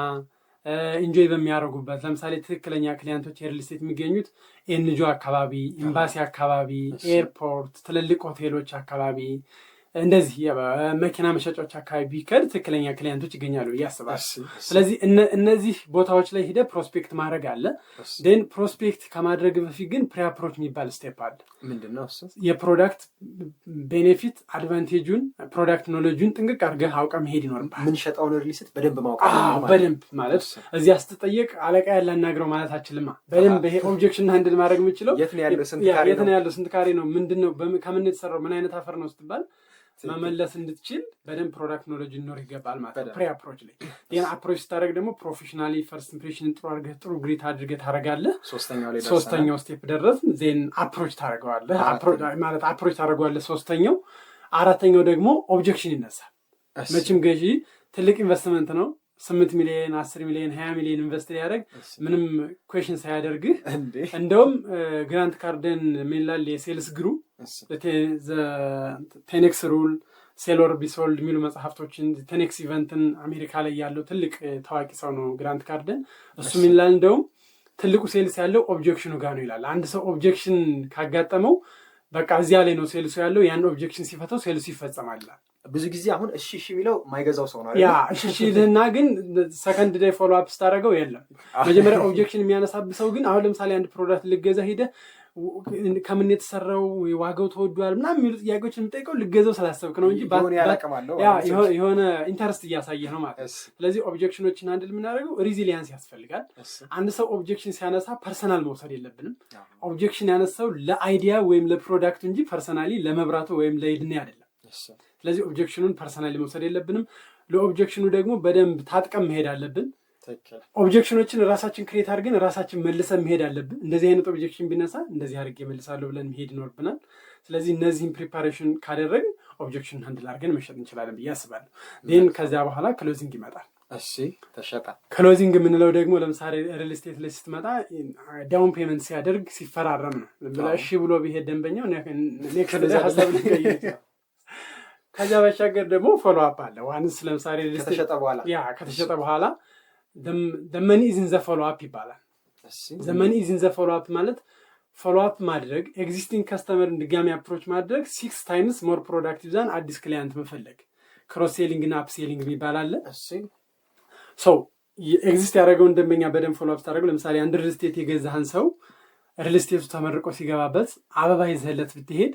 ኢንጆይ በሚያደርጉበት፣ ለምሳሌ ትክክለኛ ክሊያንቶች የሪል ስቴት የሚገኙት ኤንጂኦ አካባቢ፣ ኤምባሲ አካባቢ፣ ኤርፖርት፣ ትልልቅ ሆቴሎች አካባቢ፣ እንደዚህ መኪና መሸጫዎች አካባቢ ቢከድ ትክክለኛ ክሊያንቶች ይገኛሉ ያስባል። ስለዚህ እነዚህ ቦታዎች ላይ ሄደ ፕሮስፔክት ማድረግ አለ። ዴን ፕሮስፔክት ከማድረግ በፊት ግን ፕሪ አፕሮች የሚባል ስቴፕ አለ። ምንድነው እሱ? የፕሮዳክት ቤኔፊት አድቫንቴጁን ፕሮዳክት ኖሌጁን ጥንቅቅ አድርገህ አውቀህ መሄድ ይኖርብሃል። ምን ሸጣውን ሪሊስት በደንብ ማወቅ በደንብ ማለት እዚህ ስትጠየቅ አለቃ ያላናግረው ማለት አችልማ። በደንብ ይሄ ኦብጀክሽን ሃንድል ማድረግ የምችለው የት ነው ያለው ስንት ካሬ ነው ምንድነው ከምን የተሰራው ምን አይነት አፈር ነው ስትባል መመለስ እንድትችል በደንብ ፕሮዳክት ኖሌጅ ሊኖር ይገባል ማለት ነው። ፕሪ አፕሮች ላይ ያን አፕሮች ስታደርግ ደግሞ ፕሮፌሽናሊ ፈርስት ኢምፕሬሽንን ጥሩ አድርገህ ጥሩ ግሪት አድርገህ ታደርጋለህ። ሶስተኛው ስቴፕ ደረስን። ዜን አፕሮች ታደርገዋለህ። አፕሮች ታደርገዋለህ ሶስተኛው። አራተኛው ደግሞ ኦብጀክሽን ይነሳል። መቼም ገዢ ትልቅ ኢንቨስትመንት ነው 8 ሚሊዮን 10 ሚሊዮን 20 ሚሊዮን ኢንቨስት ያደርግ ምንም ኩዌሽን ሳያደርግህ እንደውም ግራንት ካርደን ሚላል የሴልስ ግሩ ቴኔክስ ሩል ሴሎር ቢሶልድ የሚሉ መጽሐፍቶችን ቴኔክስ ኢቨንትን አሜሪካ ላይ ያለው ትልቅ ታዋቂ ሰው ነው ግራንት ካርደን። እሱ ሚላል እንደውም ትልቁ ሴልስ ያለው ኦብጀክሽኑ ጋር ነው ይላል። አንድ ሰው ኦብጀክሽን ካጋጠመው በቃ እዚያ ላይ ነው ሴልሱ ያለው። ያን ኦብጀክሽን ሲፈታው ሴልሱ ይፈጸማል። ብዙ ጊዜ አሁን እሺ የሚለው ማይገዛው ሰው ነው አይደል? እሺ ይልና ግን ሰከንድ ዴይ ፎሎ አፕ ስታደርገው የለም። መጀመሪያ ኦብጀክሽን የሚያነሳብህ ሰው ግን አሁን ለምሳሌ አንድ ፕሮዳክት ልገዛ ሄደህ ከምን የተሰራው ዋጋው ተወዷል ምናምን የሚሉ ጥያቄዎችን የምጠይቀው ልገዛው ስላሰብክ ነው እንጂ የሆነ ኢንተረስት እያሳየህ ነው ማለት ነው። ስለዚህ ኦብጀክሽኖችን አንድ የምናደርገው ሪዚሊያንስ ያስፈልጋል። አንድ ሰው ኦብጀክሽን ሲያነሳ ፐርሰናል መውሰድ የለብንም። ኦብጀክሽን ያነሳው ለአይዲያ ወይም ለፕሮዳክቱ እንጂ ፐርሰናሊ ለመብራቱ ወይም ለይድኔ አይደለም። ስለዚህ ኦብጀክሽኑን ፐርሰናሊ መውሰድ የለብንም። ለኦብጀክሽኑ ደግሞ በደንብ ታጥቀም መሄድ አለብን። ኦብጀክሽኖችን ራሳችን ክሬት አድርገን ራሳችን መልሰን መሄድ አለብን። እንደዚህ አይነት ኦብጀክሽን ቢነሳ እንደዚህ አድርጌ መልሳለሁ ብለን መሄድ ይኖርብናል። ስለዚህ እነዚህን ፕሪፓሬሽን ካደረግን ኦብጀክሽን ሃንድል አድርገን መሸጥ እንችላለን ብዬ አስባለሁ። ዜን ከዚያ በኋላ ክሎዚንግ ይመጣል። እሺ ተሸጣ። ክሎዚንግ የምንለው ደግሞ ለምሳሌ ሪል ስቴት ላይ ስትመጣ ዳውን ፔመንት ሲያደርግ ሲፈራረም ነው። እሺ ብሎ ቢሄድ ደንበኛው ኔክስት ዴይ ሀሳብ ሊቀይር ይችላል። ከዚያ ባሻገር ደግሞ ፎሎ አፕ አለ። ዋንስ ለምሳሌ ከተሸጠ በኋላ ዘመኒ ኢዝን ዘ ፎሎ አፕ ይባላል። ዘመኒ ኢዝን ዘ ፎሎ አፕ ማለት ፎሎ አፕ ማድረግ ኤግዚስቲንግ ከስተመርን ድጋሚ አፕሮች ማድረግ 6 ታይምስ ሞር ፕሮዳክቲቭ ዛን አዲስ ክሊያንት መፈለግ። ክሮስ ሴሊንግ እና አፕ ሴሊንግ የሚባል አለ። ሰው ኤግዚስት ያደረገውን ደንበኛ በደንብ ፎሎ አፕ ታደርገው። ለምሳሌ አንድ ሪል ስቴት የገዛህን ሰው ሪል ስቴቱ ተመርቆ ሲገባበት አበባ ይዘህለት ብትሄድ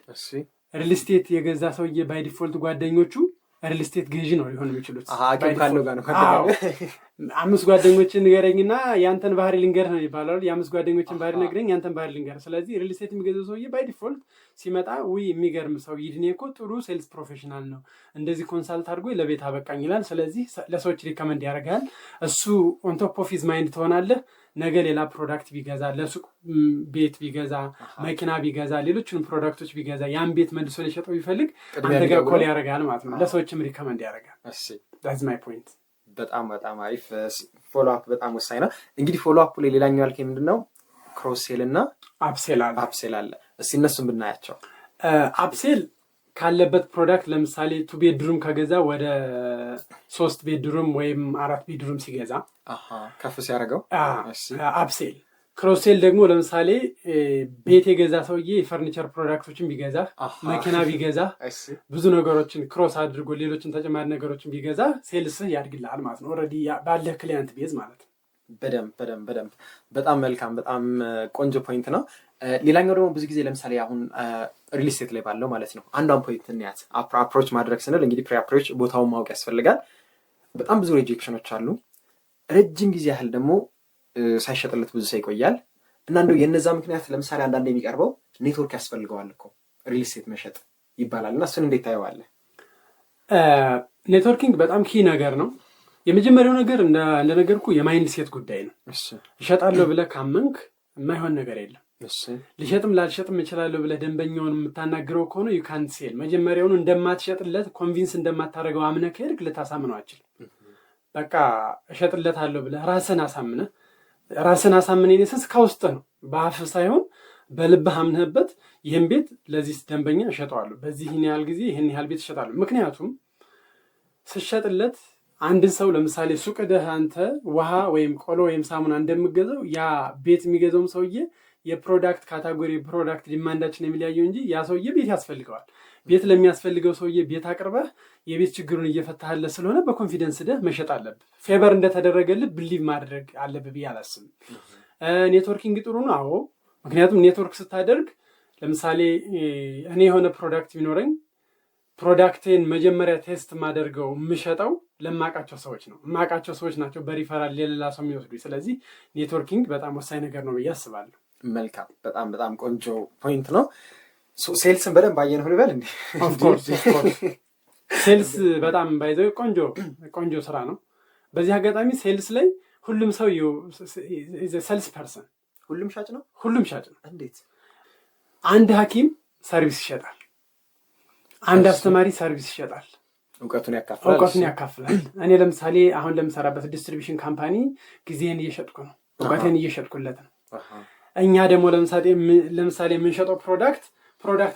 ሪል ስቴት የገዛ ሰውዬ ባይ ዲፎልት ጓደኞቹ ሪል ስቴት ገዢ ነው ሊሆን የሚችሉት። ካለው ጋር ነው 5 ጓደኞችን ንገረኝና ያንተን ባህሪ ልንገር ነው ይባላል። የ5 ጓደኞችን ባህሪ ነግረኝ ያንተን ባህሪ ልንገር። ስለዚህ ሪል ስቴት የሚገዛው ሰውዬ ባይ ዲፎልት ሲመጣ የሚገርም ሰው ይድኔ እኮ ጥሩ ሴልስ ፕሮፌሽናል ነው እንደዚህ ኮንሳልት አድርጎ ለቤት አበቃኝ ይላል። ስለዚህ ለሰዎች ሪከመንድ ያደርጋል። እሱ ኦን ቶፕ ኦፍ ሂዝ ማይንድ ትሆናለህ። ነገ ሌላ ፕሮዳክት ቢገዛ ለሱቅ ቤት ቢገዛ መኪና ቢገዛ ሌሎችንም ፕሮዳክቶች ቢገዛ ያን ቤት መልሶ ሊሸጠው ቢፈልግ አንተ ጋር ኮል ያደርጋል ማለት ነው። ለሰዎችም ሪከመንድ ያደርጋል። that's my point። በጣም አሪፍ። ፎሎ አፕ በጣም ወሳኝ ነው። እንግዲህ ፎሎ አፕ ላይ ሌላኛው ያልከኝ ምንድነው? ክሮስ ሴል እና አፕሴል አለ። እስኪ እነሱን ብናያቸው። አፕሴል ካለበት ፕሮዳክት ለምሳሌ 2 ቤድሩም ከገዛ ወደ 3 ቤድሩም ወይም 4 ቤድሩም ሲገዛ ከፍ ሲያደርገው አፕሴል። ክሮስሴል ደግሞ ለምሳሌ ቤት የገዛ ሰውዬ የፈርኒቸር ፕሮዳክቶችን ቢገዛ መኪና ቢገዛ ብዙ ነገሮችን ክሮስ አድርጎ ሌሎችን ተጨማሪ ነገሮችን ቢገዛ ሴልስህ ያድግልሃል ማለት ነው። ኦልሬዲ ባለህ ክሊያንት ቤዝ ማለት ነው። በደንብ በጣም መልካም። በጣም ቆንጆ ፖይንት ነው። ሌላኛው ደግሞ ብዙ ጊዜ ለምሳሌ አሁን ሪል ስቴት ላይ ባለው ማለት ነው አንዷን ፖይንት እንያት። አፕሮች ማድረግ ስንል እንግዲህ ፕሪ አፕሮች ቦታውን ማወቅ ያስፈልጋል። በጣም ብዙ ሪጀክሽኖች አሉ። ረጅም ጊዜ ያህል ደግሞ ሳይሸጥለት ብዙ ሰው ይቆያል። እና እንደው የነዛ ምክንያት ለምሳሌ አንዳንድ የሚቀርበው ኔትወርክ ያስፈልገዋል እኮ ሪል ስቴት መሸጥ ይባላል። እና እሱን እንዴት ታየዋለህ? ኔትወርኪንግ በጣም ኪ ነገር ነው። የመጀመሪያው ነገር እንደነገርኩ የማይንድ ሴት ጉዳይ ነው። እሸጣለሁ ብለህ ካመንክ የማይሆን ነገር የለም። ልሸጥም ላልሸጥም እችላለሁ ብለህ ደንበኛውን የምታናግረው ከሆነ ዩ ካንት ሴል። መጀመሪያውኑ እንደማትሸጥለት ኮንቪንስ እንደማታደርገው አምነህ ከሄድክ ልታሳምነው አችልም። በቃ እሸጥለታለሁ ብለህ ራስን አሳምነህ የኔሰንስ ከውስጥ ነው፣ በአፍ ሳይሆን በልብህ አምነህበት ይህን ቤት ለዚህ ደንበኛ እሸጠዋለሁ፣ በዚህ ያህል ጊዜ ይህን ያህል ቤት እሸጣለሁ። ምክንያቱም ስሸጥለት አንድን ሰው ለምሳሌ ሱቅ ደህ አንተ ውሃ ወይም ቆሎ ወይም ሳሙና እንደምገዛው ያ ቤት የሚገዛውም ሰውዬ የፕሮዳክት ካታጎሪ ፕሮዳክት ዲማንዳችን የሚለያየው እንጂ ያ ሰውዬ ቤት ያስፈልገዋል። ቤት ለሚያስፈልገው ሰውዬ ቤት አቅርበህ የቤት ችግሩን እየፈታህለት ስለሆነ በኮንፊደንስ ደህ መሸጥ አለብህ። ፌቨር እንደተደረገልህ ብሊቭ ማድረግ አለብህ ብዬ አላስብም። ኔትወርኪንግ ጥሩ ነው። አዎ፣ ምክንያቱም ኔትወርክ ስታደርግ ለምሳሌ እኔ የሆነ ፕሮዳክት ቢኖረኝ ፕሮዳክቴን መጀመሪያ ቴስት ማደርገው የምሸጠው ለማቃቸው ሰዎች ነው። የማቃቸው ሰዎች ናቸው በሪፈራል ሌላ ሰው የሚወስዱኝ። ስለዚህ ኔትወርኪንግ በጣም ወሳኝ ነገር ነው ብዬ አስባለሁ። መልካም፣ በጣም በጣም ቆንጆ ፖይንት ነው። ሴልስን በደንብ አየነው ልበል እንዴ? ኦፍኮርስ ሴልስ በጣም ባይዘው ቆንጆ ስራ ነው። በዚህ አጋጣሚ ሴልስ ላይ ሁሉም ሰው ሴልስ ፐርሰን ሁሉም ሻጭ ነው። እንዴት? አንድ ሐኪም ሰርቪስ ይሸጣል። አንድ አስተማሪ ሰርቪስ ይሸጣል። እውቀቱን ያካፍላል። እኔ ለምሳሌ አሁን ለምሰራበት ዲስትሪቢሽን ካምፓኒ ጊዜን እየሸጥኩ ነው፣ እውቀቴን እየሸጥኩለት ነው። እኛ ደግሞ ለምሳሌ የምንሸጠው ፕሮዳክት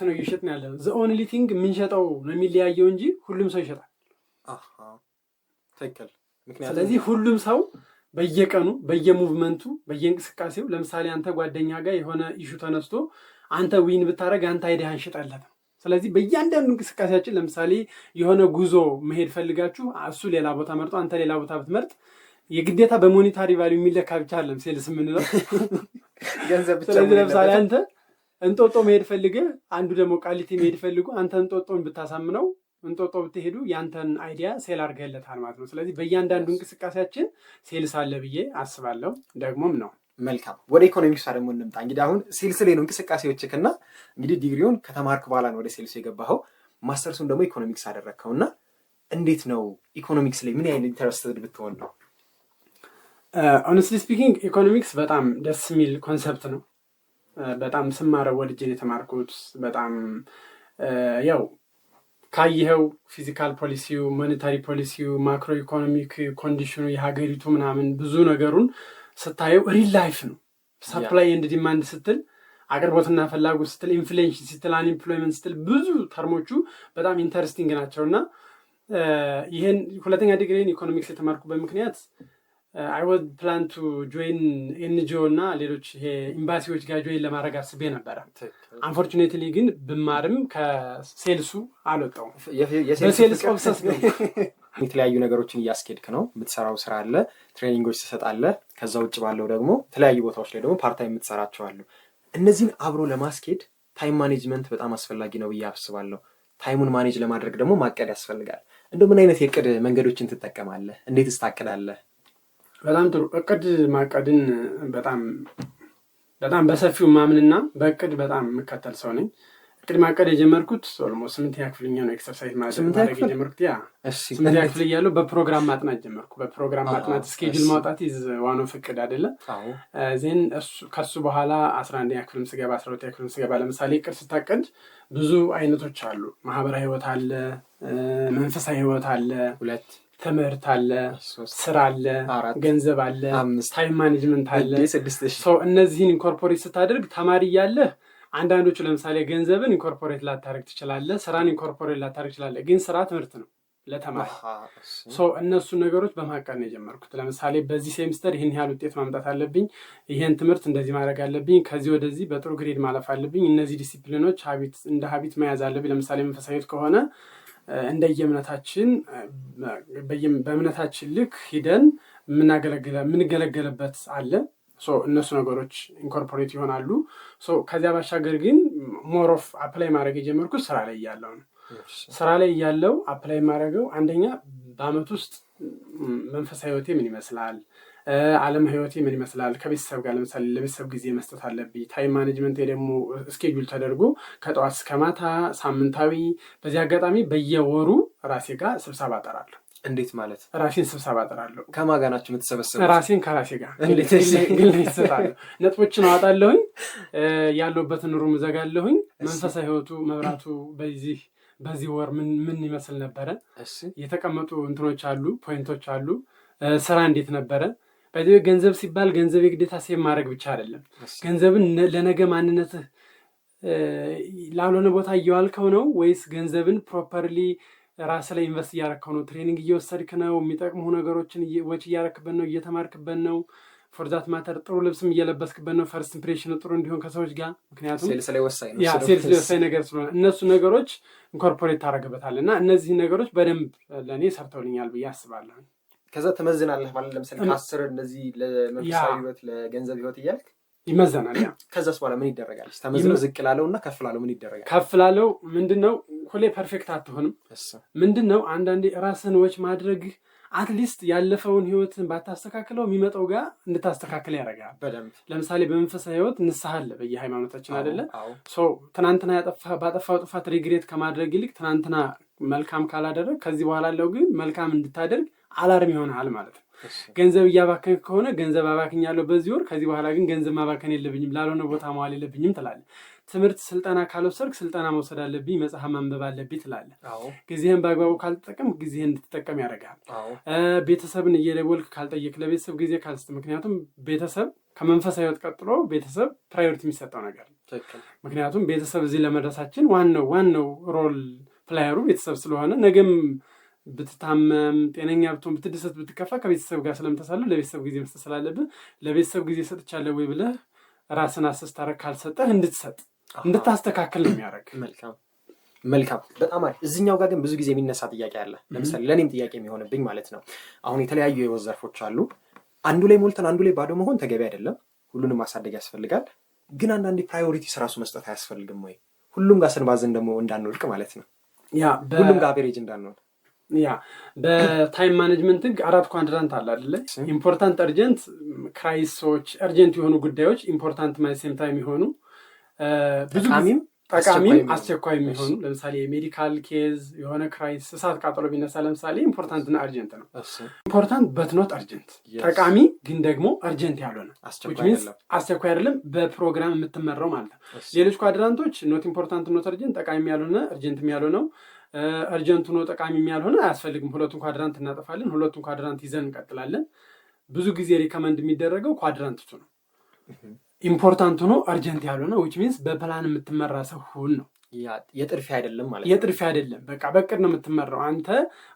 ነው እየሸጥን ያለ ነው። ዘ ኦንሊ ቲንግ የምንሸጠው ነው የሚለያየው እንጂ ሁሉም ሰው ይሸጣል። ስለዚህ ሁሉም ሰው በየቀኑ በየሙቭመንቱ በየእንቅስቃሴው ለምሳሌ አንተ ጓደኛ ጋር የሆነ ኢሹ ተነስቶ አንተ ዊን ብታደረግ አንተ አይዲያን ሽጠለት። ስለዚህ በእያንዳንዱ እንቅስቃሴያችን ለምሳሌ የሆነ ጉዞ መሄድ ፈልጋችሁ እሱ ሌላ ቦታ መርጦ አንተ ሌላ ቦታ ብትመርጥ የግዴታ በሞኔታሪ ቫልዩ የሚለካ ብቻ አለም ሴልስ የምንለው ገንዘብ ብቻ። ስለዚህ ለምሳሌ አንተ እንጦጦ መሄድ ፈልገህ አንዱ ደግሞ ቃሊቲ መሄድ ፈልጎ አንተ እንጦጦን ብታሳምነው እንጦጦ ብትሄዱ ያንተን አይዲያ ሴል አድርገህለታል ማለት ነው። ስለዚህ በእያንዳንዱ እንቅስቃሴያችን ሴልስ አለ ብዬ አስባለሁ፣ ደግሞም ነው። መልካም፣ ወደ ኢኮኖሚክስ ደግሞ እንምጣ። እንግዲህ አሁን ሴልስ ላይ ነው እንቅስቃሴዎችና እንግዲህ ዲግሪውን ከተማርክ በኋላ ነው ወደ ሴልስ የገባኸው፣ ማስተርሱን ደግሞ ኢኮኖሚክስ አደረግከውና እንዴት ነው ኢኮኖሚክስ ላይ ምን ያህል ኢንተረስትድ ብትሆን ነው? ሆነስትሊ ስፒኪንግ ኢኮኖሚክስ በጣም ደስ የሚል ኮንሰፕት ነው። በጣም ስማረው ወልጄን የተማርኩት በጣም ያው ካየኸው ፊዚካል ፖሊሲው፣ ሞኔታሪ ፖሊሲው፣ ማክሮ ኢኮኖሚክ ኮንዲሽኑ የሀገሪቱ ምናምን ብዙ ነገሩን ስታየው ሪል ላይፍ ነው። ሰፕላይ ኤንድ ዲማንድ ስትል አቅርቦትና ፍላጎት ስትል ኢንፍሌሽን ስትል አንኢምፕሎይመንት ስትል ብዙ ተርሞቹ በጣም ኢንተረስቲንግ ናቸው እና ይህን ሁለተኛ ዲግሪን ኢኮኖሚክስ የተማርኩበት ምክንያት አይ ወድ ፕላን ቱ ጆይን ኤንጂኦ እና ሌሎች ይሄ ኤምባሲዎች ጋር ጆይን ለማድረግ አስቤ ነበረ። አንፎርቹኔትሊ ግን ብማርም ከሴልሱ አልወጣውም። በሴልስ ኦብሰስ ነው። የተለያዩ ነገሮችን እያስኬድክ ነው። የምትሰራው ስራ አለ፣ ትሬኒንጎች ትሰጣለህ። ከዛ ውጭ ባለው ደግሞ የተለያዩ ቦታዎች ላይ ደግሞ ፓርታይም የምትሰራቸው አሉ። እነዚህን አብሮ ለማስኬድ ታይም ማኔጅመንት በጣም አስፈላጊ ነው ብዬ አስባለሁ። ታይሙን ማኔጅ ለማድረግ ደግሞ ማቀድ ያስፈልጋል። እንደው ምን አይነት የእቅድ መንገዶችን ትጠቀማለህ? እንዴትስ ታቅዳለህ? በጣም ጥሩ። እቅድ ማቀድን በጣም በሰፊው ማምንና በእቅድ በጣም የምከተል ሰው ነኝ። እቅድ ማቀድ የጀመርኩት ኦልሞስት 8ኛ ክፍልኛ ነው። ኤክሰርሳይዝ ማድረግ የጀመርኩት 8ኛ ክፍል እያለሁ በፕሮግራም ማጥናት ጀመርኩ። በፕሮግራም ማጥናት ስኬጁል ማውጣት ይዝ ዋናው እቅድ አይደለ? ዜን ከሱ በኋላ 11ኛ ክፍልም ስገባ 12ኛ ክፍልም ስገባ ለምሳሌ እቅድ ስታቀድ ብዙ አይነቶች አሉ። ማህበራዊ ህይወት አለ፣ መንፈሳዊ ህይወት አለ፣ ትምህርት አለ፣ ስራ አለ፣ ገንዘብ አለ፣ ታይም ማኔጅመንት አለ። እነዚህን ኢንኮርፖሬት ስታደርግ ተማሪ እያለህ አንዳንዶቹ ለምሳሌ ገንዘብን ኢንኮርፖሬት ላታደርግ ትችላለህ፣ ስራን ኢንኮርፖሬት ላታደርግ ትችላለህ። ግን ስራ ትምህርት ነው ለተማሪ። እነሱ ነገሮች በማቀድ ነው የጀመርኩት። ለምሳሌ በዚህ ሴሚስተር ይህን ያህል ውጤት ማምጣት አለብኝ፣ ይህን ትምህርት እንደዚህ ማድረግ አለብኝ፣ ከዚህ ወደዚህ በጥሩ ግሬድ ማለፍ አለብኝ፣ እነዚህ ዲሲፕሊኖች እንደ ሀቢት መያዝ አለብኝ። ለምሳሌ መንፈሳዊት ከሆነ እንደየእምነታችን በእምነታችን ልክ ሂደን የምንገለገልበት አለ። እነሱ ነገሮች ኢንኮርፖሬት ይሆናሉ። ከዚያ ባሻገር ግን ሞር ኦፍ አፕላይ ማድረግ የጀመርኩት ስራ ላይ እያለው ነው። ስራ ላይ እያለው አፕላይ ማድረገው አንደኛ በአመት ውስጥ መንፈሳዊ ህይወቴ ምን ይመስላል፣ ዓለም ህይወቴ ምን ይመስላል፣ ከቤተሰብ ጋር ለምሳሌ ለቤተሰብ ጊዜ መስጠት አለብኝ። ታይም ማኔጅመንት ደግሞ ስኬጁል ተደርጎ ከጠዋት እስከ ማታ ሳምንታዊ። በዚህ አጋጣሚ በየወሩ ራሴ ጋር ስብሰባ እጠራለሁ። እንዴት ማለት? ራሴን ስብሰባ እጠራለሁ። ከማን ጋር ናችሁ የምትሰበሰቡት? ራሴን ከራሴ ጋር ግል ይሰጣለሁ። ነጥቦችን አወጣለሁኝ፣ ያለሁበትን ሩም እዘጋለሁኝ። መንፈሳዊ ህይወቱ መብራቱ በዚህ ወር ምን ይመስል ነበረ፣ የተቀመጡ እንትኖች አሉ፣ ፖይንቶች አሉ። ስራ እንዴት ነበረ? በዚህ ገንዘብ ሲባል ገንዘብ የግዴታ ሴቭ ማድረግ ብቻ አይደለም። ገንዘብን ለነገ ማንነትህ ላልሆነ ቦታ እየዋልከው ነው ወይስ ገንዘብን ፕሮፐርሊ ራስ ላይ ኢንቨስት እያረከው ነው? ትሬኒንግ እየወሰድክ ነው? የሚጠቅሙ ነገሮችን ወጪ እያረክበት ነው? እየተማርክበት ነው? ፎር ዛት ማተር ጥሩ ልብስም እየለበስክበት ነው። ፈርስት ኢምፕሬሽን ጥሩ እንዲሆን ከሰዎች ጋር ምክንያቱም ሴልስ ላይ ወሳኝ ነው። ሴልስ ላይ ወሳኝ ነገር ስለሆነ እነሱ ነገሮች ኢንኮርፖሬት ታደርግበታለህ እና እነዚህ ነገሮች በደንብ ለእኔ ሰርተውልኛል ብዬ አስባለሁ። ከዛ ትመዝናለህ ማለት ለምሳሌ ከ10 እነዚህ ለመንፈሳዊ ህይወት ለገንዘብ ህይወት እያልክ ይመዘናል። ከዛስ በኋላ ምን ይደረጋል? ተመዝኖ ዝቅ ላለው እና ከፍ ላለው ምን ይደረጋል? ከፍ ላለው ምንድነው ሁሌ ፐርፌክት አትሆንም። ምንድነው አንዳንዴ ራስን ወጭ ማድረግ አትሊስት ያለፈውን ህይወትን ባታስተካክለው የሚመጣው ጋር እንድታስተካክል ያደርጋል። ለምሳሌ በመንፈሳዊ ህይወት ንስሐ አለ በየሃይማኖታችን አይደለ? ትናንትና ባጠፋው ጥፋት ሪግሬት ከማድረግ ይልቅ ትናንትና መልካም ካላደረግ ከዚህ በኋላ ያለው ግን መልካም እንድታደርግ አላርም ይሆናል ማለት ነው። ገንዘብ እያባከን ከሆነ ገንዘብ አባክኛለሁ በዚህ ወር፣ ከዚህ በኋላ ግን ገንዘብ ማባከን የለብኝም፣ ላልሆነ ቦታ መዋል የለብኝም ትላለህ። ትምህርት ስልጠና ካልወሰድክ ስልጠና መውሰድ አለብኝ፣ መጽሐፍ ማንበብ አለብኝ ትላለህ። ጊዜህን በአግባቡ ካልተጠቀምክ ጊዜህን እንድትጠቀም ያደርጋል። ቤተሰብን እየደወልክ ካልጠየቅ ለቤተሰብ ጊዜ ካልስጥ፣ ምክንያቱም ቤተሰብ ከመንፈሳዊ ህይወት ቀጥሎ ቤተሰብ ፕራዮሪቲ የሚሰጠው ነገር። ምክንያቱም ቤተሰብ እዚህ ለመድረሳችን ዋናው ሮል ፕላየሩ ቤተሰብ ስለሆነ ነገም ብትታመም ጤነኛ ብትሆን ብትደሰት ብትከፋ ከቤተሰብ ጋር ስለምተሳለሁ ለቤተሰብ ጊዜ መስጠት ስላለብህ ለቤተሰብ ጊዜ ሰጥቻለሁ ወይ ብለህ ራስን አሰስታረክ ካልሰጠህ እንድታስተካክል ነው የሚያደርግ። መልካም በጣም አሪፍ። እዚህኛው ጋር ግን ብዙ ጊዜ የሚነሳ ጥያቄ አለ። ለምሳሌ ለእኔም ጥያቄ የሚሆንብኝ ማለት ነው። አሁን የተለያዩ የህይወት ዘርፎች አሉ። አንዱ ላይ ሞልተን አንዱ ላይ ባዶ መሆን ተገቢ አይደለም። ሁሉንም ማሳደግ ያስፈልጋል። ግን አንዳንዴ ፕራዮሪቲ ራሱ መስጠት አያስፈልግም ወይ? ሁሉም ጋር ስንባዝን ደግሞ እንዳንወድቅ ማለት ነው። ሁሉም ጋር አቬሬጅ እንዳንሆን በታይም ማኔጅመንት ህግ 4 ኳድራንት አለ አይደለ? ኢምፖርታንት፣ እርጀንት፣ ክራይሶች፣ እርጀንት የሆኑ ጉዳዮች፣ ኢምፖርታንት ሴም ታይም የሆኑ ጠቃሚም አስቸኳይ የሚሆኑ ለምሳሌ ሜዲካል ኬዝ የሆነ ክራይስ እሳት ቃጠሎ ቢነሳ ለምሳሌ ኢምፖርታንት እና አርጀንት ነው። ኢምፖርታንት በት ኖት አርጀንት፣ ጠቃሚ ግን ደግሞ አርጀንት ያልሆነ አስቸኳይ አይደለም፣ በፕሮግራም የምትመራው ማለት ነው። ሌሎች ኳድራንቶች ኖት ኢምፖርታንት ኖት አርጀንት፣ ጠቃሚ ያልሆነ አርጀንትም ያልሆነው አርጀንቱ ነው ጠቃሚ ያልሆነ አያስፈልግም። ሁለቱን ኳድራንት እናጠፋለን። ሁለቱን ኳድራንት ይዘን እንቀጥላለን። ብዙ ጊዜ ሪከመንድ የሚደረገው ኳድራንት ነው። ኢምፖርታንት ሆኖ አርጀንት ያልሆነ which means በፕላን የምትመራ ሰው ሁን ነው። የጥድፊያ አይደለም ማለት ነው። የጥድፊያ አይደለም። በቃ በቅር ነው የምትመራው። አንተ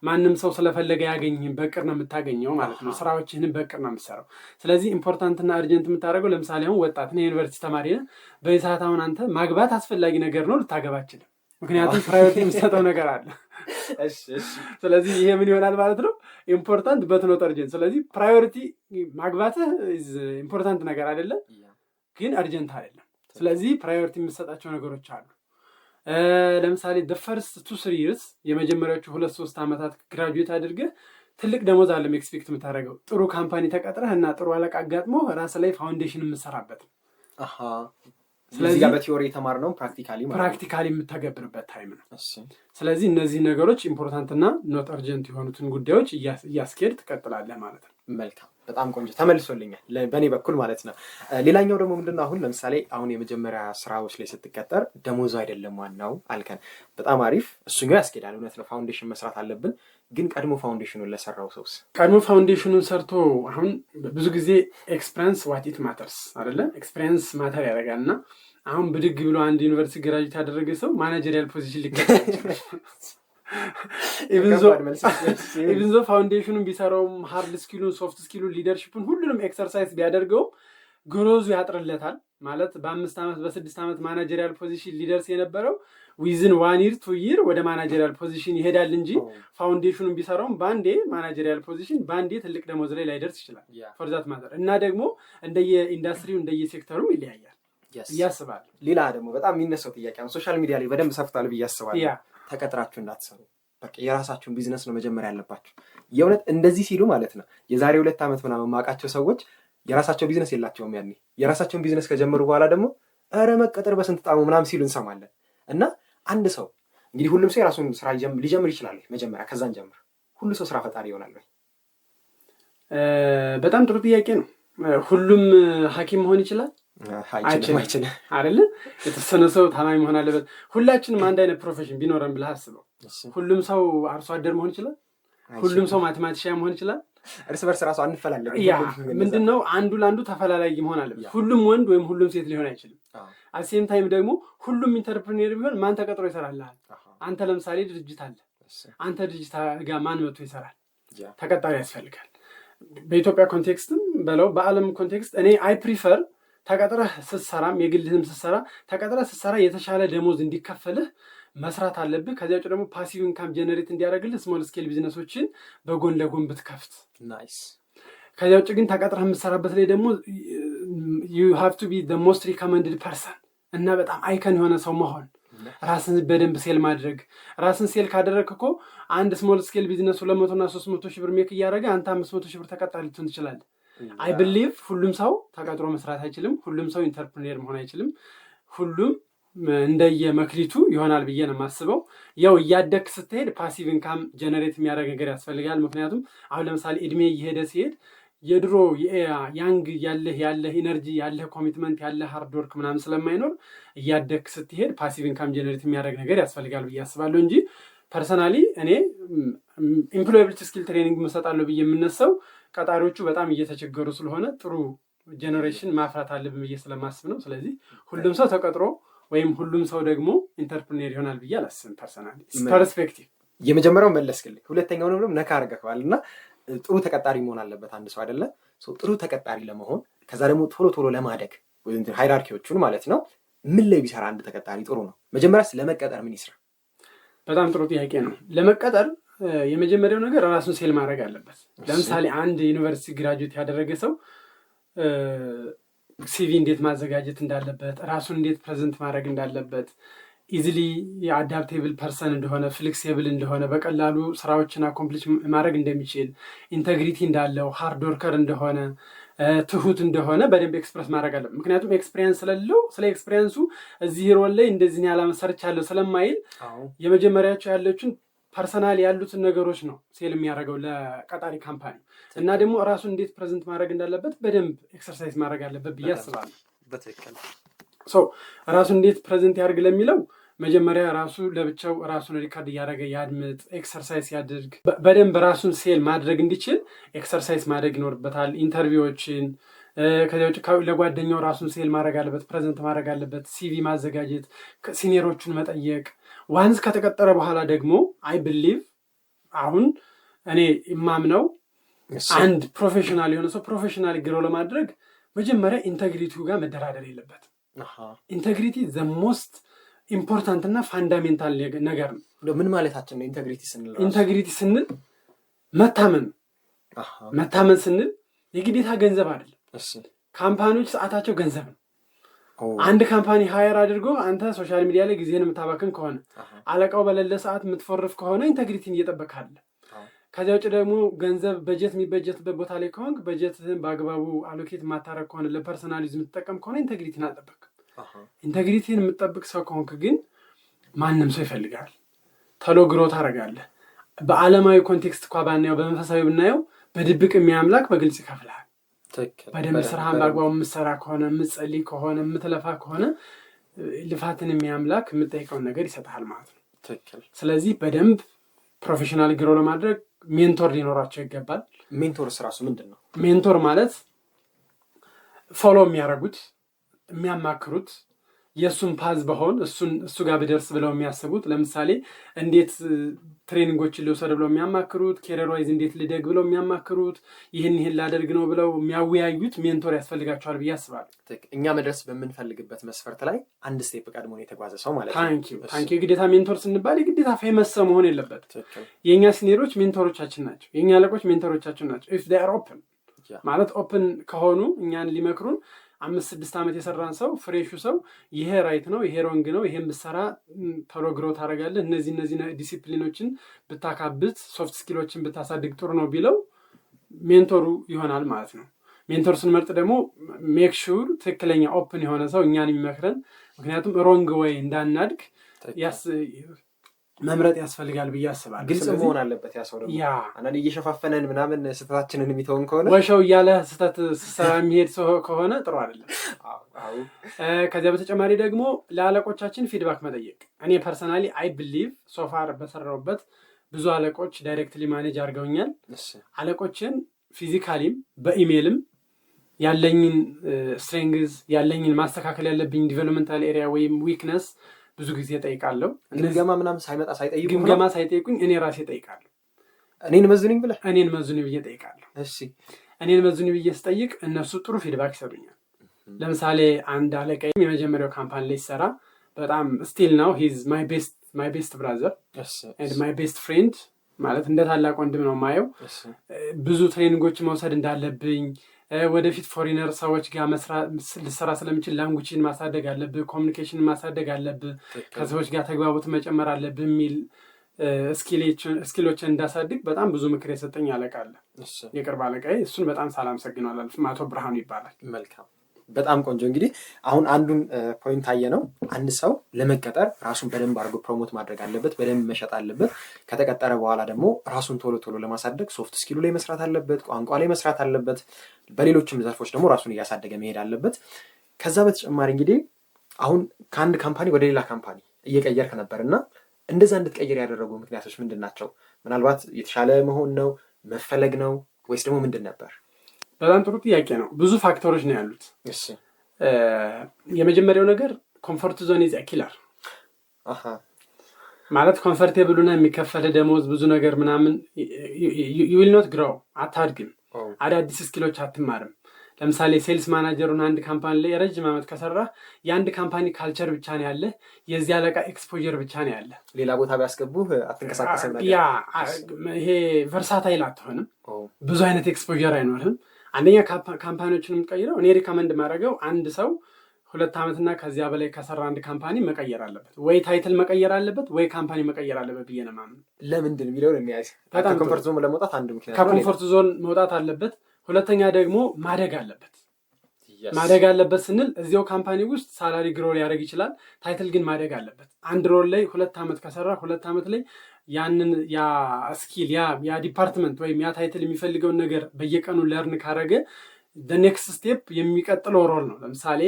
ማንም ሰው ስለፈለገ ያገኝህን በቅር ነው የምታገኘው ማለት ነው። ስራዎችህን በቅር ነው የምትሰራው። ስለዚህ ኢምፖርታንትና አርጀንት የምታደርገው ለምሳሌ አሁን ወጣት ነህ፣ የዩኒቨርሲቲ ተማሪ ነህ። በዚህ ሰዓት አሁን አንተ ማግባት አስፈላጊ ነገር ነው፣ ልታገባ አትችልም። ምክንያቱም ፕራዮሪቲ የምትሰጠው ነገር አለ። ስለዚህ ይሄ ምን ይሆናል ማለት ነው? ኢምፖርታንት በት ኖት አርጀንት። ስለዚህ ፕራዮሪቲ ማግባትህ ኢምፖርታንት ነገር አይደለም ግን አርጀንት አይደለም። ስለዚህ ፕራዮሪቲ የምትሰጣቸው ነገሮች አሉ። ለምሳሌ the first 2-3 years የመጀመሪያዎቹ 2-3 ዓመታት ግራጁዌት አድርገህ ትልቅ ደሞዝ አለ ኤክስፔክት የምታደርገው ጥሩ ካምፓኒ ተቀጥረህ እና ጥሩ አለቃ አጋጥሞ ራስ ላይ ፋውንዴሽን የምትሰራበት። ስለዚህ በቲዮሪ የተማርነው ፕራክቲካሊ የምተገብርበት ታይም ነው። ስለዚህ እነዚህ ነገሮች ኢምፖርታንትና ኖት አርጀንት የሆኑትን ጉዳዮች እያስኬድ ትቀጥላለህ ማለት ነው። መልካም፣ በጣም ቆንጆ ተመልሶልኛል በእኔ በኩል ማለት ነው። ሌላኛው ደግሞ ምንድነው አሁን ለምሳሌ አሁን የመጀመሪያ ስራዎች ላይ ስትቀጠር ደሞዙ አይደለም ዋናው አልከን። በጣም አሪፍ፣ እሱኛው ያስኬዳል። እውነት ነው፣ ፋውንዴሽን መስራት አለብን። ግን ቀድሞ ፋውንዴሽኑን ለሰራው ሰውስ ቀድሞ ፋውንዴሽኑን ሰርቶ አሁን ብዙ ጊዜ ኤክስፒሪየንስ ዋት ኢት ማተርስ አይደለ? ኤክስፒሪየንስ ማተር ያደርጋልና አሁን ብድግ ብሎ አንድ ዩኒቨርሲቲ ግራጁዌት ያደረገ ሰው ማኔጀሪያል ፖዚሽን ሊቀጥል ይችላል። ኢቭን ዞ ፋውንዴሽኑን ቢሰራውም ሃርድ ስኪሉን፣ ሶፍት ስኪሉን፣ ሊደርሺፑን ሁሉንም ኤክሰርሳይዝ ቢያደርገውም ግሮዙ ያጥርለታል ማለት በ5 ዓመት በ6 ዓመት ማኔጀሪያል ፖዚሽን ሊደርስ የነበረው ዊዝን 1 year 2 year ወደ ማኔጀሪያል ፖዚሽን ይሄዳል እንጂ ፋውንዴሽኑን ቢሰራውም ባንዴ ማኔጀሪያል ፖዚሽን ባንዴ ትልቅ ደሞዝ ላይ ላይደርስ ይችላል። ፎር ዛት ማተር እና ደግሞ እንደየኢንዱስትሪው እንደየሴክተሩም ይለያያል ያስባል። ሌላ ደግሞ በጣም የሚነሳው ጥያቄ ነው፣ ሶሻል ሚዲያ ላይ በደንብ ሰፍቷል ብዬ አስባለሁ። ተቀጥራችሁ እንዳትሰሩ፣ በቃ የራሳችሁን ቢዝነስ ነው መጀመሪያ ያለባችሁ። የእውነት እንደዚህ ሲሉ ማለት ነው የዛሬ 2 ዓመት ምናምን ማውቃቸው ሰዎች የራሳቸው ቢዝነስ የላቸውም። ያኔ የራሳቸውን ቢዝነስ ከጀመሩ በኋላ ደግሞ ኧረ መቀጠር በስንት ጣሙ ምናምን ሲሉ እንሰማለን። እና አንድ ሰው እንግዲህ ሁሉም ሰው የራሱን ስራ ሊጀምር ይችላል መጀመሪያ፣ ከዛን ጀምር ሁሉ ሰው ስራ ፈጣሪ ይሆናል ወይ? በጣም ጥሩ ጥያቄ ነው። ሁሉም ሐኪም መሆን ይችላል አይችልም አይደለ? የተወሰነ ሰው ታማኝ መሆን አለበት። ሁላችንም አንድ አይነት ፕሮፌሽን ቢኖረን ብለህ አስበው። ሁሉም ሰው አርሶ አደር መሆን ይችላል? ሁሉም ሰው ማቴማቲሻን መሆን ይችላል? እርስ በርስ ራሱ አንፈላለግ። ምንድነው አንዱ ለአንዱ ተፈላላጊ መሆን አለበት። ሁሉም ወንድ ወይም ሁሉም ሴት ሊሆን አይችልም። አሴም ታይም ደግሞ ሁሉም ኢንተርፕሪነር ቢሆን ማን ተቀጥሮ ይሰራልሃል? አንተ ለምሳሌ ድርጅት አለ። አንተ ድርጅት ጋር ማን መጥቶ ይሰራል? ተቀጣሪ ያስፈልጋል። በኢትዮጵያ ኮንቴክስትም በለው በአለም ኮንቴክስት እኔ አይ ፕሪፈር ተቀጥረህ ስትሰራም የግልህም ስትሰራ ተቀጥረህ ስትሰራ የተሻለ ደሞዝ እንዲከፈልህ መስራት አለብህ። ከዚያ ውጭ ደግሞ ፓሲቭ ኢንካም ጀነሬት እንዲያደርግልህ ስሞል ስኬል ቢዝነሶችን በጎን ለጎን ብትከፍት ናይስ። ከዚያ ውጭ ግን ተቀጥረህ የምትሰራበት ላይ ደግሞ you have to be the most recommended person እና በጣም አይከን የሆነ ሰው መሆን፣ ራስን በደንብ ሴል ማድረግ። ራስን ሴል ካደረግክ እኮ አንድ ስሞል ስኬል ቢዝነስ 200 እና 300 ሺህ ብር ሜክ እያደረገ አንተ 500 ሺህ ብር ተቀጣሪ ልትሆን ትችላለህ። አይ ብሊቭ ሁሉም ሰው ተቀጥሮ መስራት አይችልም። ሁሉም ሰው ኢንተርፕሪነር መሆን አይችልም። ሁሉም እንደየመክሊቱ ይሆናል ብዬ ነው የማስበው። ያው እያደግክ ስትሄድ ፓሲቭ ኢንካም ጀነሬት የሚያደርግ ነገር ያስፈልጋል። ምክንያቱም አሁን ለምሳሌ እድሜ እየሄደ ሲሄድ የድሮ ያንግ ያለህ ኢነርጂ ያለህ ኮሚትመንት ያለህ ሃርድ ወርክ ምናምን ስለማይኖር እያደግክ ስትሄድ ፓሲቭ ኢንካም ጀነሬት የሚያደርግ ነገር ያስፈልጋል ብዬ አስባለሁ እንጂ ፐርሰናሊ እኔ ኢምፕሎያቢሊቲ ስኪል ትሬኒንግ መሰጣለሁ ብዬ የምነሳው ቀጣሪዎቹ በጣም እየተቸገሩ ስለሆነ ጥሩ ጄኔሬሽን ማፍራት አለብን ብዬ ስለማስብ ነው። ስለዚህ ሁሉም ሰው ተቀጥሮ ወይም ሁሉም ሰው ደግሞ ኢንተርፕሪነር ይሆናል ብዬ አላስብም። ፐርሰናሊ ፐርስፔክቲቭ የመጀመሪያው መለስክልኝ። ሁለተኛው ነው ነካ አድርገዋል እና ጥሩ ተቀጣሪ መሆን አለበት አንድ ሰው አይደለ? ጥሩ ተቀጣሪ ለመሆን ከዛ ደግሞ ቶሎ ቶሎ ለማደግ ሃይራርኪዎቹን ማለት ነው ምን ላይ ቢሰራ አንድ ተቀጣሪ ጥሩ ነው? መጀመሪያስ ለመቀጠር ምን ይስራ? በጣም ጥሩ ጥያቄ ነው። ለመቀጠር የመጀመሪያው ነገር ራሱን ሴል ማድረግ አለበት። ለምሳሌ አንድ ዩኒቨርሲቲ ግራጁዌት ያደረገ ሰው ሲቪ እንዴት ማዘጋጀት እንዳለበት፣ ራሱን እንዴት ፕሬዘንት ማድረግ እንዳለበት፣ ኢዚሊ የአዳፕቴብል ፐርሰን እንደሆነ፣ ፍሌክሲብል እንደሆነ፣ በቀላሉ ስራዎችን አኮምፕሊሽ ማድረግ እንደሚችል፣ ኢንቴግሪቲ እንዳለው፣ ሃርድ ወርከር እንደሆነ፣ ትሁት እንደሆነ በደንብ ኤክስፕረስ ማድረግ አለበት። ምክንያቱም ኤክስፔሪንስ ስለሌለው ስለ ኤክስፔሪንሱ እዚህ ሮል ላይ እንደዚህ ያለ ሰርቻለሁ ስለማይል የመጀመሪያቸው ያለችን ፐርሰናል ያሉትን ነገሮች ነው ሴል የሚያደርገው ለቀጣሪ ካምፓኒ እና ደግሞ ራሱን እንዴት ፕሬዘንት ማድረግ እንዳለበት በደንብ ኤክሰርሳይዝ ማድረግ አለበት ብዬ አስባለሁ። በትክክል ራሱን እንዴት ፕሬዘንት ያድርግ ለሚለው መጀመሪያ ራሱ ለብቻው ራሱን ሪካርድ እያደረገ ያድምጥ፣ ኤክሰርሳይዝ ያድርግ። በደንብ ራሱን ሴል ማድረግ እንዲችል ኤክሰርሳይዝ ማድረግ ይኖርበታል። ኢንተርቪዎችን ከዚያ ውጭ ለጓደኛው ራሱን ሴል ማድረግ አለበት፣ ፕሬዘንት ማድረግ አለበት፣ ሲቪ ማዘጋጀት፣ ሲኒየሮቹን መጠየቅ። ዋንስ ከተቀጠረ በኋላ ደግሞ አይ ብሊቭ አሁን እኔ የማምነው አንድ ፕሮፌሽናል የሆነ ሰው ፕሮፌሽናል ግሮ ለማድረግ መጀመሪያ ኢንቴግሪቲው ጋር መደራደር የለበትም። ኢንቴግሪቲ ዘ ሞስት ኢምፖርታንት እና ፋንዳሜንታል ነገር ነው። ምን ማለታችን ነው? ኢንቴግሪቲ ስንል መታመን ስንል የግዴታ ገንዘብ አይደለም። ካምፓኒዎች ሰዓታቸው ገንዘብ ነው። አንድ ካምፓኒ ሃየር አድርጎ አንተ ሶሻል ሚዲያ ላይ ጊዜህን የምታባክን ከሆነ፣ አለቃው በሌለ ሰዓት የምትፎርፍ ከሆነ ኢንቴግሪቲን እየጠበቅህ አለ። ከዚያ ውጭ ደግሞ ገንዘብ በጀት የሚበጀትበት ቦታ ላይ ከሆንክ በጀትህን በአግባቡ አሎኬት የማታረግ ከሆነ፣ ለፐርሰናሊዝም የምትጠቀም ከሆነ ኢንቴግሪቲን አልጠበቅም። ኢንቴግሪቲን የምትጠብቅ ሰው ከሆንክ ግን ማንም ሰው ይፈልጋል። ተሎ ግሮ ታደርጋለህ። በዓለማዊ ኮንቴክስት እንኳ ባናየው በመንፈሳዊ ብናየው በድብቅ የሚያምላክ በግልጽ ይከፍልሃል። በደንብ ስራህን በአግባቡ የምትሰራ ከሆነ፣ የምትጸልይ ከሆነ፣ የምትለፋ ከሆነ ልፋትን የሚያምላክ የምትጠይቀውን ነገር ይሰጥሃል ማለት ነው። ስለዚህ በደንብ ፕሮፌሽናል ግሮ ለማድረግ ሜንቶር ሊኖራቸው ይገባል። ሜንቶርስ ራሱ ምንድን ነው? ሜንቶር ማለት ፎሎ የሚያደርጉት የሚያማክሩት የእሱን ፓዝ በሆን እሱ ጋር ብደርስ ብለው የሚያስቡት፣ ለምሳሌ እንዴት ትሬኒንጎችን ሊወሰድ ብለው የሚያማክሩት፣ ኬሪየር ዋይዝ እንዴት ልደግ ብለው የሚያማክሩት፣ ይህን ላደርግ ነው ብለው የሚያወያዩት ሜንቶር ያስፈልጋቸዋል ብዬ አስባለሁ። እኛ መድረስ በምንፈልግበት መስፈርት ላይ አንድ ስቴፕ ቀድሞን የተጓዘ ሰው ማለት ነው። ታንኪ የግዴታ ሜንቶር ስንባል የግዴታ ፌመስ ሰው መሆን የለበት። የእኛ ሲኒየሮች ሜንቶሮቻችን ናቸው። የእኛ አለቆች ሜንቶሮቻችን ናቸው። ኢፍ ዴይ አር ኦፕን ማለት ኦፕን ከሆኑ እኛን ሊመክሩን 5-6 ዓመት የሰራን ሰው ፍሬሹ ሰው ይሄ ራይት ነው፣ ይሄ ሮንግ ነው፣ ይሄን ብትሰራ ቶሎ ግሮ ታደርጋለህ፣ እነዚህ ዲሲፕሊኖችን ብታካብት፣ ሶፍት ስኪሎችን ብታሳድግ ጥሩ ነው ቢለው ሜንቶሩ ይሆናል ማለት ነው። ሜንቶር ስንመርጥ ደግሞ ሜክ ሹር ትክክለኛ ኦፕን የሆነ ሰው እኛን የሚመክረን፣ ምክንያቱም ሮንግ ወይ እንዳናድግ መምረጥ ያስፈልጋል ብዬ አስባለሁ። ግልጽ መሆን አለበት ያ ሰው ደግሞ አንዳንዴ እየሸፋፈነን ምናምን ስህተታችንን የሚተውን ከሆነ ወሸው እያለ ስህተት ስሰራ የሚሄድ ሰው ከሆነ ጥሩ አይደለም። ከዚያ በተጨማሪ ደግሞ ለአለቆቻችን ፊድባክ መጠየቅ። እኔ ፐርሰናሊ አይ ብሊቭ ሶፋር በሰራውበት ብዙ አለቆች ዳይሬክትሊ ማኔጅ አድርገውኛል። አለቆችን ፊዚካሊም በኢሜይልም ያለኝን ስትሬንግዝ ያለኝን ማስተካከል ያለብኝ ዲቨሎፕመንታል ኤሪያ ወይም ዊክነስ ብዙ ጊዜ ጠይቃለሁ። ግምገማ ምናምን ሳይጠይቁኝ እኔ ራሴ ጠይቃለሁ። እኔን መዝኑኝ ብዬ ጠይቃለሁ። እሺ እኔን መዝኑ ብዬ ስጠይቅ እነሱ ጥሩ ፊድባክ ይሰጡኛል። ለምሳሌ አንድ አለቃዬ የመጀመሪያው ካምፓኒ ላይ ሲሰራ በጣም ስቲል ነው ሂዝ ማይ ቤስት ብራዘር ኤንድ ማይ ቤስት ፍሬንድ ማለት እንደ ታላቅ ወንድም ነው የማየው። ብዙ ትሬኒንጎች መውሰድ እንዳለብኝ ወደፊት ፎሪነር ሰዎች ጋር ልሰራ ስለምችል ላንጉጅን ማሳደግ አለብህ፣ ኮሚኒኬሽን ማሳደግ አለብህ፣ ከሰዎች ጋር ተግባቦት መጨመር አለብህ የሚል ስኪሎችን እንዳሳድግ በጣም ብዙ ምክር የሰጠኝ አለቃ አለ፣ የቅርብ አለቃዬ። እሱን በጣም ሳላመሰግነው አላልፍም። አቶ ብርሃኑ ይባላል። መልካም፣ በጣም ቆንጆ። እንግዲህ አሁን አንዱን ፖይንት አየ ነው። አንድ ሰው ለመቀጠር ራሱን በደንብ አድርጎ ፕሮሞት ማድረግ አለበት፣ በደንብ መሸጥ አለበት። ከተቀጠረ በኋላ ደግሞ ራሱን ቶሎ ቶሎ ለማሳደግ ሶፍት ስኪሉ ላይ መስራት አለበት፣ ቋንቋ ላይ መስራት አለበት፣ በሌሎችም ዘርፎች ደግሞ ራሱን እያሳደገ መሄድ አለበት። ከዛ በተጨማሪ እንግዲህ አሁን ከአንድ ካምፓኒ ወደ ሌላ ካምፓኒ እየቀየርክ ነበር እና እንደዛ እንድትቀይር ያደረጉ ምክንያቶች ምንድን ናቸው? ምናልባት የተሻለ መሆን ነው፣ መፈለግ ነው፣ ወይስ ደግሞ ምንድን ነበር? በጣም ጥሩ ጥያቄ ነው። ብዙ ፋክተሮች ነው ያሉት። የመጀመሪያው ነገር ኮምፎርት ዞን ኢዝ ኪለር ማለት ኮምፎርቴብል ሆነ የሚከፈል ደሞዝ ብዙ ነገር ምናምን you will not grow አታድግም። አዳዲስ ስኪሎች አትማርም። ለምሳሌ ሴልስ ማናጀሩን አንድ ካምፓኒ ላይ ረጅም ዓመት ከሰራ የአንድ ካምፓኒ ካልቸር ብቻ ነው ያለ፣ የዚህ አለቃ ኤክስፖዠር ብቻ ነው ያለ። ሌላ ቦታ ቢያስገቡህ አትንቀሳቀስም ነገር። ያ ይሄ ቨርሳታይል አትሆንም፣ ብዙ አይነት ኤክስፖዠር አይኖርም። አንደኛ ካምፓኒዎችን የምትቀይረው እኔ ሪከመንድ ማድረገው አንድ ሰው 2 ዓመትና ከዚያ በላይ ከሰራ አንድ ካምፓኒ መቀየር አለበት፣ ወይ ታይትል መቀየር አለበት፣ ወይ ካምፓኒ መቀየር አለበት ብዬ ነው የማምነው። ለምንድን የሚለውን የሚያዝ ከኮምፎርት ዞን ለመውጣት አንድ ምክንያት ከኮምፎርት ዞን መውጣት አለበት። ሁለተኛ ደግሞ ማደግ አለበት። ማደግ አለበት ስንል እዚያው ካምፓኒ ውስጥ ሳላሪ ግሮ ሊያደርግ ይችላል፣ ታይትል ግን ማደግ አለበት። አንድ ሮል ላይ 2 ዓመት ከሰራ 2 ዓመት ላይ ያንን ያ ስኪል ያ ዲፓርትመንት ወይም ያ ታይትል የሚፈልገውን ነገር በየቀኑ ለርን ካረገ ኔክስት ስቴፕ የሚቀጥለው ሮል ነው። ለምሳሌ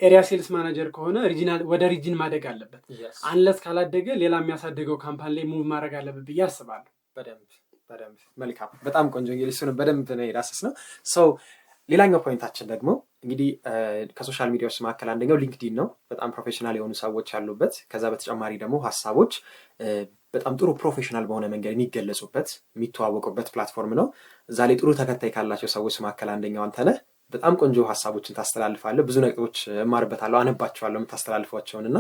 ኤሪያ ሴልስ ማናጀር ከሆነ ወደ ሪጅን ማደግ አለበት። አንለስ ካላደገ ሌላ የሚያሳደገው ካምፓኒ ላይ ሙቭ ማድረግ አለበት ብዬ አስባለሁ። በደንብ መልካም፣ በጣም ቆንጆ። እንግዲህ እሱን በደንብ ነው የዳሰስ ነው። ሰው ሌላኛው ፖይንታችን ደግሞ እንግዲህ ከሶሻል ሚዲያዎች መካከል አንደኛው ሊንክዲን ነው። በጣም ፕሮፌሽናል የሆኑ ሰዎች ያሉበት፣ ከዛ በተጨማሪ ደግሞ ሀሳቦች በጣም ጥሩ ፕሮፌሽናል በሆነ መንገድ የሚገለጹበት የሚተዋወቁበት ፕላትፎርም ነው። እዛ ላይ ጥሩ ተከታይ ካላቸው ሰዎች መካከል አንደኛው አንተ ነህ። በጣም ቆንጆ ሀሳቦችን ታስተላልፋለህ። ብዙ ነጥቦች እማርበታለሁ፣ አነባቸዋለሁ የምታስተላልፏቸውን እና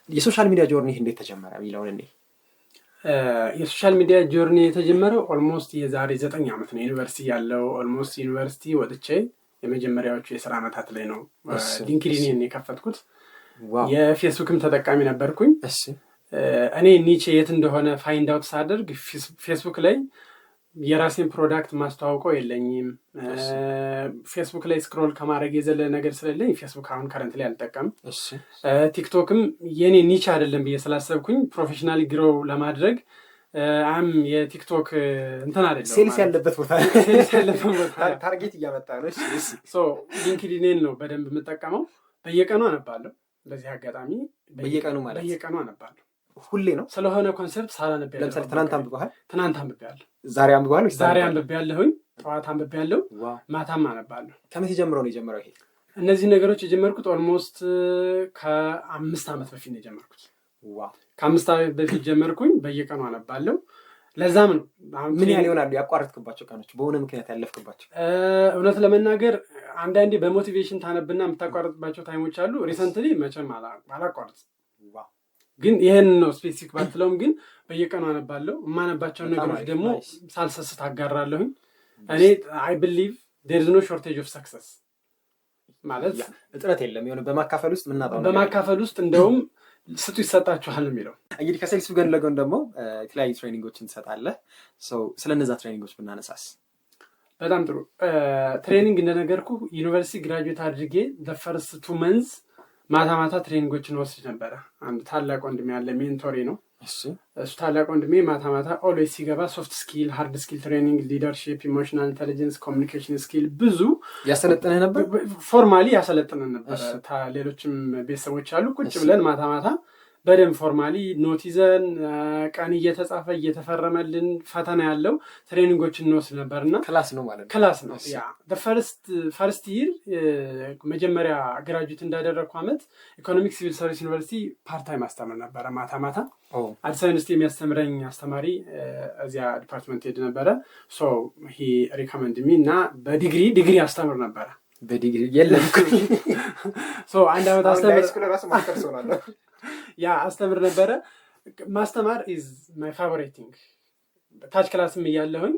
የሶሻል ሚዲያ ጆርኒ እንዴት ተጀመረ የሚለውን እኔ የሶሻል ሚዲያ ጆርኒ የተጀመረው ኦልሞስት የዛሬ 9 ዓመት ነው። ዩኒቨርሲቲ ያለው ኦልሞስት ዩኒቨርሲቲ ወጥቼ የመጀመሪያዎቹ የስራ ዓመታት ላይ ነው ሊንክዲን የከፈትኩት። የፌስቡክም ተጠቃሚ ነበርኩኝ። እኔ ኒቼ የት እንደሆነ ፋይንድ አውት ሳደርግ ፌስቡክ ላይ የራሴን ፕሮዳክት ማስተዋውቀው የለኝም። ፌስቡክ ላይ ስክሮል ከማድረግ የዘለ ነገር ስለሌለኝ ፌስቡክ አሁን ከረንት ላይ አልጠቀም። ቲክቶክም የኔ ኒች አይደለም ብዬ ስላሰብኩኝ ፕሮፌሽናል ግሮ ለማድረግ የቲክቶክ እንትን አይደለም፣ ሴልስ ያለበት ቦታ ታርጌት እያመጣ ነው። ሊንክዲንን ነው በደንብ የምጠቀመው። በየቀኑ አነባለሁ። በዚህ አጋጣሚ በየቀኑ አነባለሁ። ሁሌ ነው ስለሆነ ኮንሰፕት ሳላነብ ያለው። ለምሳሌ ትናንት አንብበሃል? ትናንት አንብቤያለሁ። ዛሬ አንብበሃል? ዛሬ አንብቤያለሁኝ። ጠዋት አንብቤያለሁ። ማታም አነባለሁ። ከመቼ ጀምሮ ነው የጀመረው ይሄ? እነዚህ ነገሮች የጀመርኩት ኦልሞስት ከ5 ዓመት በፊት ነው የጀመርኩት። ከ5 ዓመት በፊት ጀመርኩኝ። በየቀኑ አነባለሁ። ለዛም ነው ምን ያህል ይሆናሉ ያቋረጥክባቸው ቀኖች፣ በሆነ ምክንያት ያለፍክባቸው? እውነት ለመናገር አንዳንዴ በሞቲቬሽን ታነብና የምታቋረጥባቸው ታይሞች አሉ። ሪሰንትሊ መቼም አላቋርጥ፣ ግን ይህን ነው ስፔሲፊክ ባትለውም፣ ግን በየቀኑ አነባለሁ። የማነባቸውን ነገሮች ደግሞ ሳልሰስት አጋራለሁኝ። እኔ አይ ብሊቭ ዴር ኢዝ ኖ ሾርቴጅ ኦፍ ሰክሰስ ማለት እጥረት የለም። የሆነ በማካፈል ውስጥ ምናጣው በማካፈል ውስጥ እንደውም ስጡ ይሰጣችኋል የሚለው። እንግዲህ ከሴልሱ ጎን ለጎን ደግሞ የተለያዩ ትሬኒንጎችን ትሰጣለህ። ስለነዛ ትሬኒንጎች ብናነሳስ? በጣም ጥሩ። ትሬኒንግ እንደነገርኩ ዩኒቨርሲቲ ግራጁዌት አድርጌ ፈርስት 2 መንዝ ማታ ትሬኒንጎችን ወስድ ነበረ። አንድ ታላቅ ወንድሜ ያለ ሜንቶሪ ነው። እሱ ታላቅ ወንድሜ ማታ ኦልዌይስ ሲገባ ሶፍት ስኪል፣ ሃርድ ስኪል ትሬኒንግ፣ ሊደርሺፕ፣ ኢሞሽናል ኢንቴሊጀንስ፣ ኮሚኒኬሽን ስኪል ብዙ ያሰለጥነህ ነበር። ፎርማሊ ያሰለጥነን ነበር። ሌሎችም ቤተሰቦች አሉ። ቁጭ ብለን ማታ በደንብ ፎርማሊ ኖት ይዘን ቀን እየተጻፈ እየተፈረመልን ፈተና ያለው ትሬኒንጎችን እንወስድ ነበርና ክላስ ነው ማለት ነው። ክላስ ነው ያ ፈርስት ይር መጀመሪያ ግራጁዌት እንዳደረግኩ ዓመት ኢኮኖሚክስ ሲቪል ሰርቪስ ዩኒቨርሲቲ ፓርታይም አስተምር ነበረ። ማታ አዲስ አበባ ዩኒቨርሲቲ የሚያስተምረኝ አስተማሪ እዚያ ዲፓርትመንት ሄድ ነበረ። ሶ ሂ ሪኮመንድ ሚ እና በዲግሪ አስተምር ነበረ። በዲግሪ የለም ሶ አንድ ዓመት አስተምር ነበረ። ማስተማር ኢዝ ማይ ፋቮሪት ቲንግ። ታች ክላስም እያለሁኝ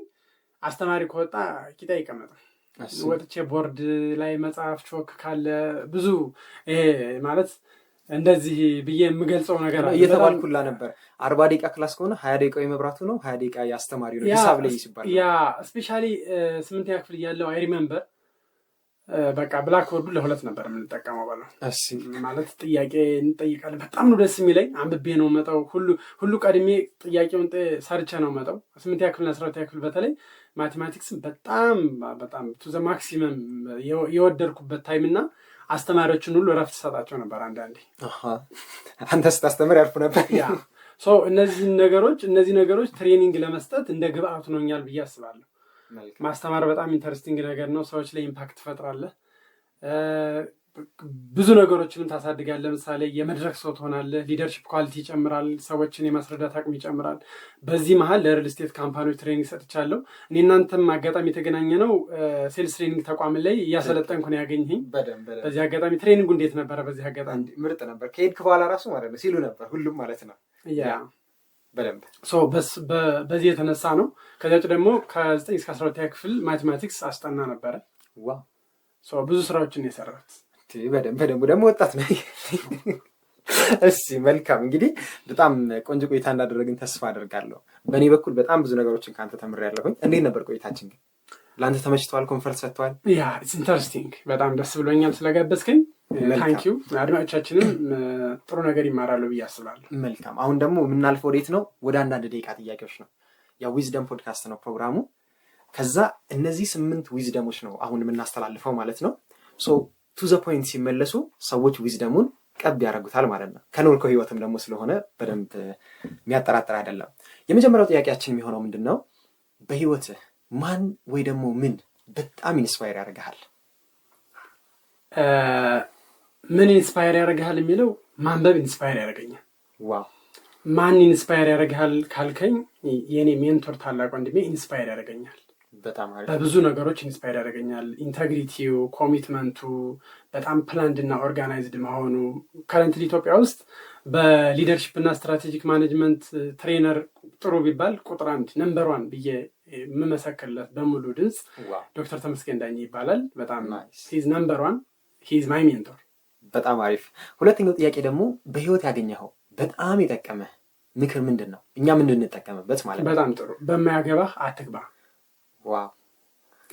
አስተማሪ ከወጣ ቂጣ ይቀመጣል። ወጥቼ ቦርድ ላይ መጽሐፍ ቾክ ካለ ብዙ ይሄ ማለት እንደዚህ ብዬ የምገልጸው ነገር አለ። እየተባልኩላ ነበር 40 ደቂቃ ክላስ ከሆነ 20 ደቂቃ የመብራቱ ነው፣ 20 ደቂቃ የአስተማሪው ነው። ሂሳብ ላይ ይስባል። ያ ስፔሻሊ 8ኛ ክፍል እያለሁ አይ ሪሜምበር በቃ ብላክቦርዱ ለ2 ነበር የምንጠቀመው ባለው ማለት ጥያቄ እንጠይቃለን። በጣም ነው ደስ የሚለኝ። አንብቤ ነው መጣው ሁሉ ቀድሜ ጥያቄውን ሰርቼ ነው መጣው። 8ኛ ክፍልና 12ኛ ክፍል በተለይ ማቴማቲክስን በጣም ቱ ዘ ማክሲመም የወደድኩበት ታይም እና አስተማሪዎችን ሁሉ እረፍት ሰጣቸው ነበር። አንዳንዴ አንተ ስታስተምር ያርፉ ነበር። ያ እነዚህ ነገሮች ትሬኒንግ ለመስጠት እንደ ግብአት ሆኖኛል ብዬ አስባለሁ። ማስተማር በጣም ኢንተረስቲንግ ነገር ነው። ሰዎች ላይ ኢምፓክት ትፈጥራለህ። ብዙ ነገሮችንም ታሳድጋለህ። ለምሳሌ የመድረክ ሰው ትሆናለህ። ሊደርሺፕ ኳሊቲ ይጨምራል። ሰዎችን የማስረዳት አቅም ይጨምራል። በዚህ መሀል ለሪል ስቴት ካምፓኒዎች ትሬኒንግ ሰጥቻለሁ። እኔ እናንተም አጋጣሚ የተገናኘ ነው ሴልስ ትሬኒንግ ተቋም ላይ እያሰለጠንኩ ነው ያገኘኝ። በዚህ አጋጣሚ ትሬኒንጉ እንዴት ነበረ? በዚህ አጋጣሚ ምርጥ ነበር። ከሄድክ በኋላ ራሱ ማለት ነው ሲሉ ነበር ሁሉም ማለት ነው። በደንብ በዚህ የተነሳ ነው። ከዚያ ውጭ ደግሞ ከ9 እስከ 12ኛ ክፍል ማቴማቲክስ አስጠና ነበረ። ብዙ ስራዎችን የሰራት በደንብ ደግሞ ወጣት ነው። እሺ መልካም። እንግዲህ በጣም ቆንጆ ቆይታ እንዳደረግን ተስፋ አደርጋለሁ። በእኔ በኩል በጣም ብዙ ነገሮችን ከአንተ ተምሬያለሁኝ። እንዴት ነበር ቆይታችን ግን? ለአንተ ተመችተዋል? ኮንፈርት ሰጥተዋል? ያ ኢትስ ኢንተረስቲንግ። በጣም ደስ ብሎኛል ስለጋበዝከኝ። ታንኪዩ። አድማጮቻችንም ጥሩ ነገር ይማራሉ ብዬ አስባለሁ። መልካም። አሁን ደግሞ የምናልፈው ወዴት ነው? ወደ አንዳንድ ደቂቃ ጥያቄዎች ነው። ያው ዊዝደም ፖድካስት ነው ፕሮግራሙ። ከዛ እነዚህ 8 ዊዝደሞች ነው አሁን የምናስተላልፈው ማለት ነው። ቱ ዘ ፖይንት ሲመለሱ ሰዎች ዊዝደሙን ቀብ ያደርጉታል ማለት ነው። ከኖርከው ህይወትም ደግሞ ስለሆነ በደንብ የሚያጠራጥር አይደለም። የመጀመሪያው ጥያቄያችን የሚሆነው ምንድን ነው? በህይወትህ ማን ወይ ደግሞ ምን በጣም ኢንስፓየር ያደርግሃል? ምን ኢንስፓየር ያደርግሃል የሚለው ማንበብ ኢንስፓየር ያደርገኛል። ዋው። ማን ኢንስፓየር ያደርግሃል ካልከኝ የኔ ሜንቶር ታላቅ ወንድሜ ኢንስፓየር ያደርገኛል። በብዙ ነገሮች ኢንስፓየር ያደርገኛል። ኢንተግሪቲው፣ ኮሚትመንቱ፣ በጣም ፕላንድ እና ኦርጋናይዝድ መሆኑ። ከረንትሊ ኢትዮጵያ ውስጥ በሊደርሺፕ እና ስትራቴጂክ ማኔጅመንት ትሬነር ጥሩ ቢባል ቁጥር 1 ነምበር 1 ብዬ የምመሰክርለት በሙሉ ድምፅ ዶክተር ተመስገን ዳኜ ይባላል። በጣም ሂዝ ነምበር 1 ሂዝ ማይ ሜንቶር። በጣም አሪፍ። ሁለተኛው ጥያቄ ደግሞ በህይወት ያገኘኸው በጣም የጠቀመህ ምክር ምንድን ነው? እኛም እንድንጠቀምበት ማለት ነው። በጣም ጥሩ። በማያገባህ አትግባ። ዋው።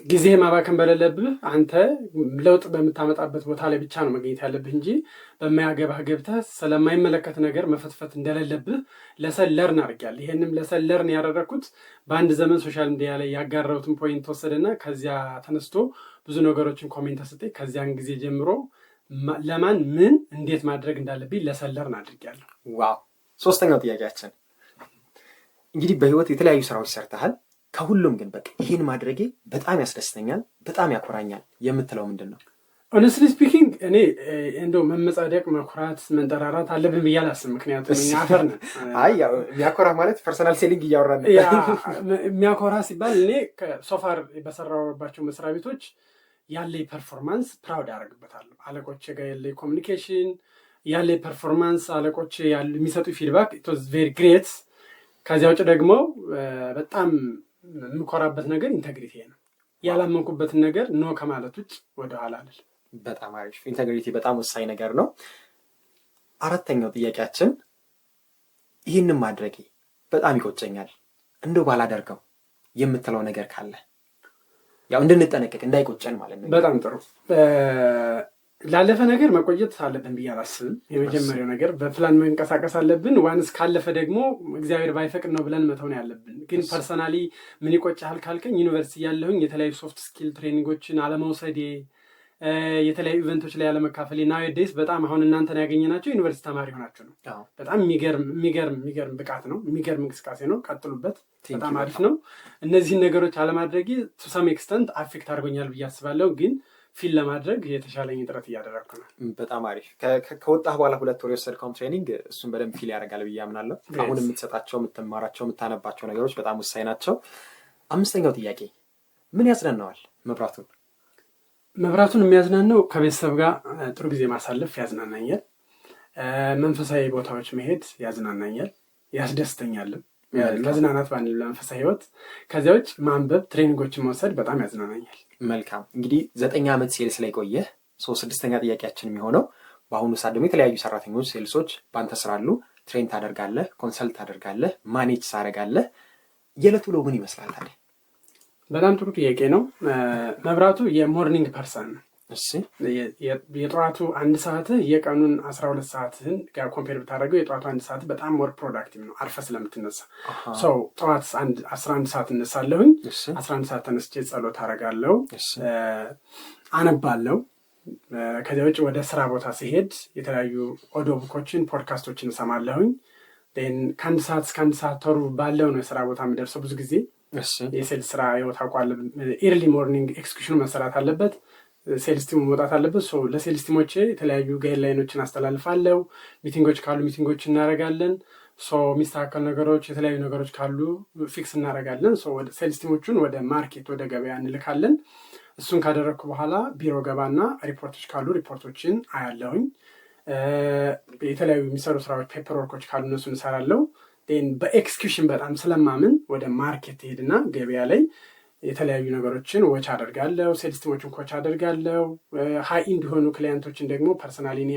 ጊዜ ማባከን በሌለብህ አንተ ለውጥ በምታመጣበት ቦታ ላይ ብቻ ነው መገኘት ያለብህ እንጂ በማያገባህ ገብተህ ስለማይመለከት ነገር መፈትፈት እንደሌለብህ ለሰለርን አድርጊያለሁ። ይሄንም ለሰለርን ያደረኩት በአንድ ዘመን ሶሻል ሚዲያ ላይ ያጋራሁትን ፖይንት ወሰደና ከዚያ ተነስቶ ብዙ ነገሮችን ኮሜንት ሰጠኝ። ከዚያን ጊዜ ጀምሮ ለማን ምን እንዴት ማድረግ እንዳለብኝ ለሰለርን አድርጊያለሁ። ዋው። ሶስተኛው ጥያቄያችን እንግዲህ በህይወት የተለያዩ ስራዎች ሰርተሃል። ከሁሉም ግን በቃ ይህን ማድረጌ በጣም ያስደስተኛል፣ በጣም ያኮራኛል የምትለው ምንድን ነው? ሆነስትሊ ስፒኪንግ እኔ እንደው መመጻደቅ፣ መኩራት፣ መንጠራራት አለብን ብዬ አላስብም። ምክንያቱም አፈር ነን። የሚያኮራ ማለት ፐርሰናል ሴሊንግ እያወራን የሚያኮራ ሲባል እኔ ሶፋር በሰራባቸው መስሪያ ቤቶች ያለ ፐርፎርማንስ ፕራውድ ያደርግበታለሁ። አለቆች ጋር ያለ ኮሚኒኬሽን፣ ያለ ፐርፎርማንስ፣ አለቆች የሚሰጡ ፊድባክ ኢት ዋዝ ቬሪ ግሬት። ከዚያ ውጭ ደግሞ በጣም የምኮራበት ነገር ኢንተግሪቲ ነው። ያላመንኩበትን ነገር ኖ ከማለት ውጭ ወደኋላ አልል። በጣም አሪፍ። ኢንተግሪቲ በጣም ወሳኝ ነገር ነው። አራተኛው ጥያቄያችን ይህንን ማድረጌ በጣም ይቆጨኛል እንደው ባላደርገው የምትለው ነገር ካለ ያው እንድንጠነቀቅ እንዳይቆጨን ማለት ነው። በጣም ጥሩ። ላለፈ ነገር መቆየት አለብን ብዬ አላስብም። የመጀመሪያው ነገር በፕላን መንቀሳቀስ አለብን። ዋንስ ካለፈ ደግሞ እግዚአብሔር ባይፈቅድ ነው ብለን መተው ነው ያለብን። ግን ፐርሰናሊ ምን ይቆጭሃል ካልከኝ ዩኒቨርሲቲ ያለሁኝ የተለያዩ ሶፍት ስኪል ትሬኒንጎችን አለመውሰዴ፣ የተለያዩ ኢቨንቶች ላይ ያለመካፈል ናዊዴይስ በጣም አሁን እናንተን ያገኘናቸው ዩኒቨርሲቲ ተማሪ ሆናችሁ ነው። በጣም የሚገርም ብቃት ነው፣ የሚገርም እንቅስቃሴ ነው። ቀጥሉበት፣ በጣም አሪፍ ነው። እነዚህን ነገሮች አለማድረጌ ቱ ሰም ኤክስተንት አፌክት አድርጎኛል ብዬ አስባለሁ፣ ግን ፊል ለማድረግ የተሻለኝ ጥረት እያደረግኩ ነው። በጣም አሪፍ። ከወጣህ በኋላ 2 ወር የወሰድከውን ትሬኒንግ እሱን በደንብ ፊል ያደርጋል ብዬ አምናለሁ። አሁን የምትሰጣቸው፣ የምትማራቸው፣ የምታነባቸው ነገሮች በጣም ወሳኝ ናቸው። 5ኛው ጥያቄ ምን ያዝናናዋል መብራቱን? የሚያዝናናው ከቤተሰብ ጋር ጥሩ ጊዜ ማሳለፍ ያዝናናኛል። መንፈሳዊ ቦታዎች መሄድ ያዝናናኛል፣ ያስደስተኛልም። መዝናናት ባንል ለመንፈሳዊ ህይወት። ከዚያ ውጭ ማንበብ፣ ትሬኒንጎችን መውሰድ በጣም ያዝናናኛል። መልካም። እንግዲህ 9 ዓመት ሴልስ ላይ ቆየህ። 6ኛ ጥያቄያችን የሚሆነው በአሁኑ ሰዓት ደግሞ የተለያዩ ሰራተኞች ሴልሶች በአንተ ስራ አሉ። ትሬን ታደርጋለህ፣ ኮንሰልት ታደርጋለህ፣ ማኔጅ ታደርጋለህ። የዕለት ውሎ ምን ይመስላል ታዲያ? በጣም ጥሩ ጥያቄ ነው። መብራቱ የሞርኒንግ ፐርሰን ነው። የጠዋቱ 1 ሰዓት የቀኑን 12 ሰዓትን ጋር ኮምፔር ብታደርገው የጠዋቱ 1 ሰዓት በጣም ሞር ፕሮዳክቲቭ ነው፣ አርፈ ስለምትነሳ። ጠዋት 11 ሰዓት እነሳለሁኝ። 11 ሰዓት ተነስቼ ጸሎት አደርጋለሁ፣ አነባለሁ። ከዚያ ውጭ ወደ ስራ ቦታ ሲሄድ የተለያዩ ኦዲዮ ቡኮችን፣ ፖድካስቶችን እሰማለሁኝ። ከ1 ሰዓት እስከ 1 ሰዓት ተሩ ባለው ነው የስራ ቦታ የምደርሰው። ብዙ ጊዜ የሴልስ ስራ ታውቃለህ፣ ኤርሊ ሞርኒንግ ኤክስኪዩሽን መሰራት አለበት፣ ሴልስ ቲሙ መውጣት አለበት። ለሴልስ ቲሞቼ የተለያዩ ጋይድላይኖችን አስተላልፋለሁ። ሚቲንጎች ካሉ ሚቲንጎች እናደርጋለን። የሚስተካከሉ ነገሮች፣ የተለያዩ ነገሮች ካሉ ፊክስ እናደርጋለን። ወደ ሴልስ ቲሞቹን ወደ ማርኬት፣ ወደ ገበያ እንልካለን። እሱን ካደረግኩ በኋላ ቢሮ ገባና ሪፖርቶች ካሉ ሪፖርቶችን አያለሁኝ። የተለያዩ የሚሰሩ ስራዎች፣ ፔፐር ወርኮች ካሉ እነሱን እሰራለሁ። በኤክስኪዩሽን በጣም ስለማምን ወደ ማርኬት ሄድና ገበያ ላይ የተለያዩ ነገሮችን ዎች አደርጋለሁ። ሴልስ ቲሞችን ኮች አደርጋለሁ። ሀይ እንዲሆኑ ክላይንቶችን ደግሞ ፐርሰናሊ እኔ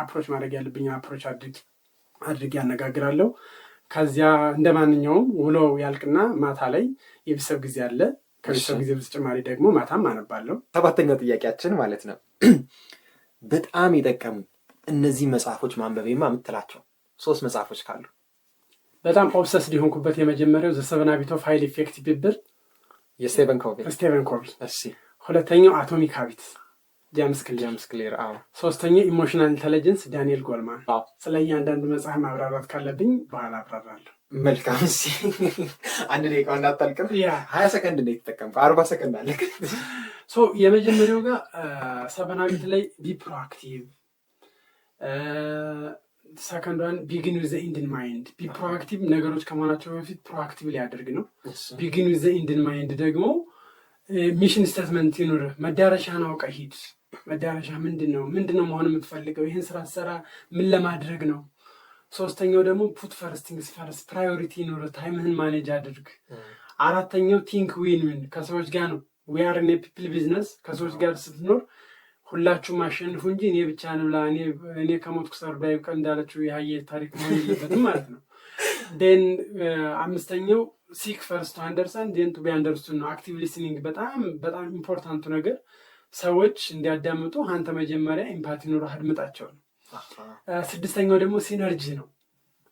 አፕሮች ማድረግ ያለብኝ አፕሮች አድርጌ ያነጋግራለሁ። ከዚያ እንደ ማንኛውም ውሎ ያልቅና ማታ ላይ የቤተሰብ ጊዜ አለ። ከቤተሰብ ጊዜ በተጨማሪ ደግሞ ማታም አነባለሁ። 7ኛው ጥያቄያችን ማለት ነው፣ በጣም የጠቀሙ እነዚህ መጽሐፎች ማንበቤማ የምትላቸው 3 መጽሐፎች ካሉ? በጣም ኦብሰስድ የሆንኩበት የመጀመሪያው ዘ 7 ሃቢትስ ኦፍ ሃይሊ ኢፌክቲቭ ፒፕል የስቴቨን ኮቪ። እሺ። 2ኛው አቶሚክ ሃቢትስ ጄምስ ክሊር። 3ኛው ኢሞሽናል ኢንተለጀንስ ዳንኤል ጎልማን። ስለ እያንዳንዱ መጽሐፍ ማብራራት ካለብኝ በኋላ አብራራለሁ። መልካም። እሺ፣ 1 ደቂቃ እንዳታልቅም። 20 ሰከንድ ነው የተጠቀምከው፣ 40 ሰከንድ አለ። የመጀመሪያው ጋር 7 ሃቢትስ ላይ ቢ ፕሮአክቲቭ፣ ሰከንዷን ቢጊን ዊዝ ዘ ኢንድ ኢን ማይንድ። ቢ ፕሮአክቲቭ ነገሮች ከመሆናቸው በፊት ፕሮአክቲቭ ሊያደርግ ነው። ቢጊን ዊዝ ዘ ኢንድ ኢን ማይንድ ደግሞ ሚሽን ስቴትመንት ይኑር። መዳረሻህን አውቀህ ሂድ። መዳረሻ ምንድን ነው መሆን የምትፈልገው? ይህን ስራ ሰራ ምን ለማድረግ ነው? 3ኛው ደግሞ ፑት ፈርስት ቲንግስ ፈርስት፣ ፕራዮሪቲ ይኑር። ታይምህን ማኔጅ አድርግ። 4ኛው ቲንክ ዊን ዊን፣ ከሰዎች ጋር ነው። ዊ አር ኢን ኤ ፒፕል ቢዝነስ። ከሰዎች ጋር ስትኖር ሁላችሁም አሸንፉ እንጂ እኔ ብቻ ንብላ፣ እኔ ከሞትኩ ሰርዶ አይብቀል እንዳለችው የሀየ ታሪክ መሆን የለበትም ማለት ነው። 5ኛው ሲክ ፈርስት ቱ አንደርስታንድ ዴን ቱ ቢ አንደርስቱድ ነው። አክቲቭ ሊስኒንግ በጣም ኢምፖርታንቱ ነገር ሰዎች እንዲያዳምጡ አንተ መጀመሪያ ኢምፓቲ ኑሮህ አድምጣቸው ነው። 6ኛው ደግሞ ሲነርጂ ነው።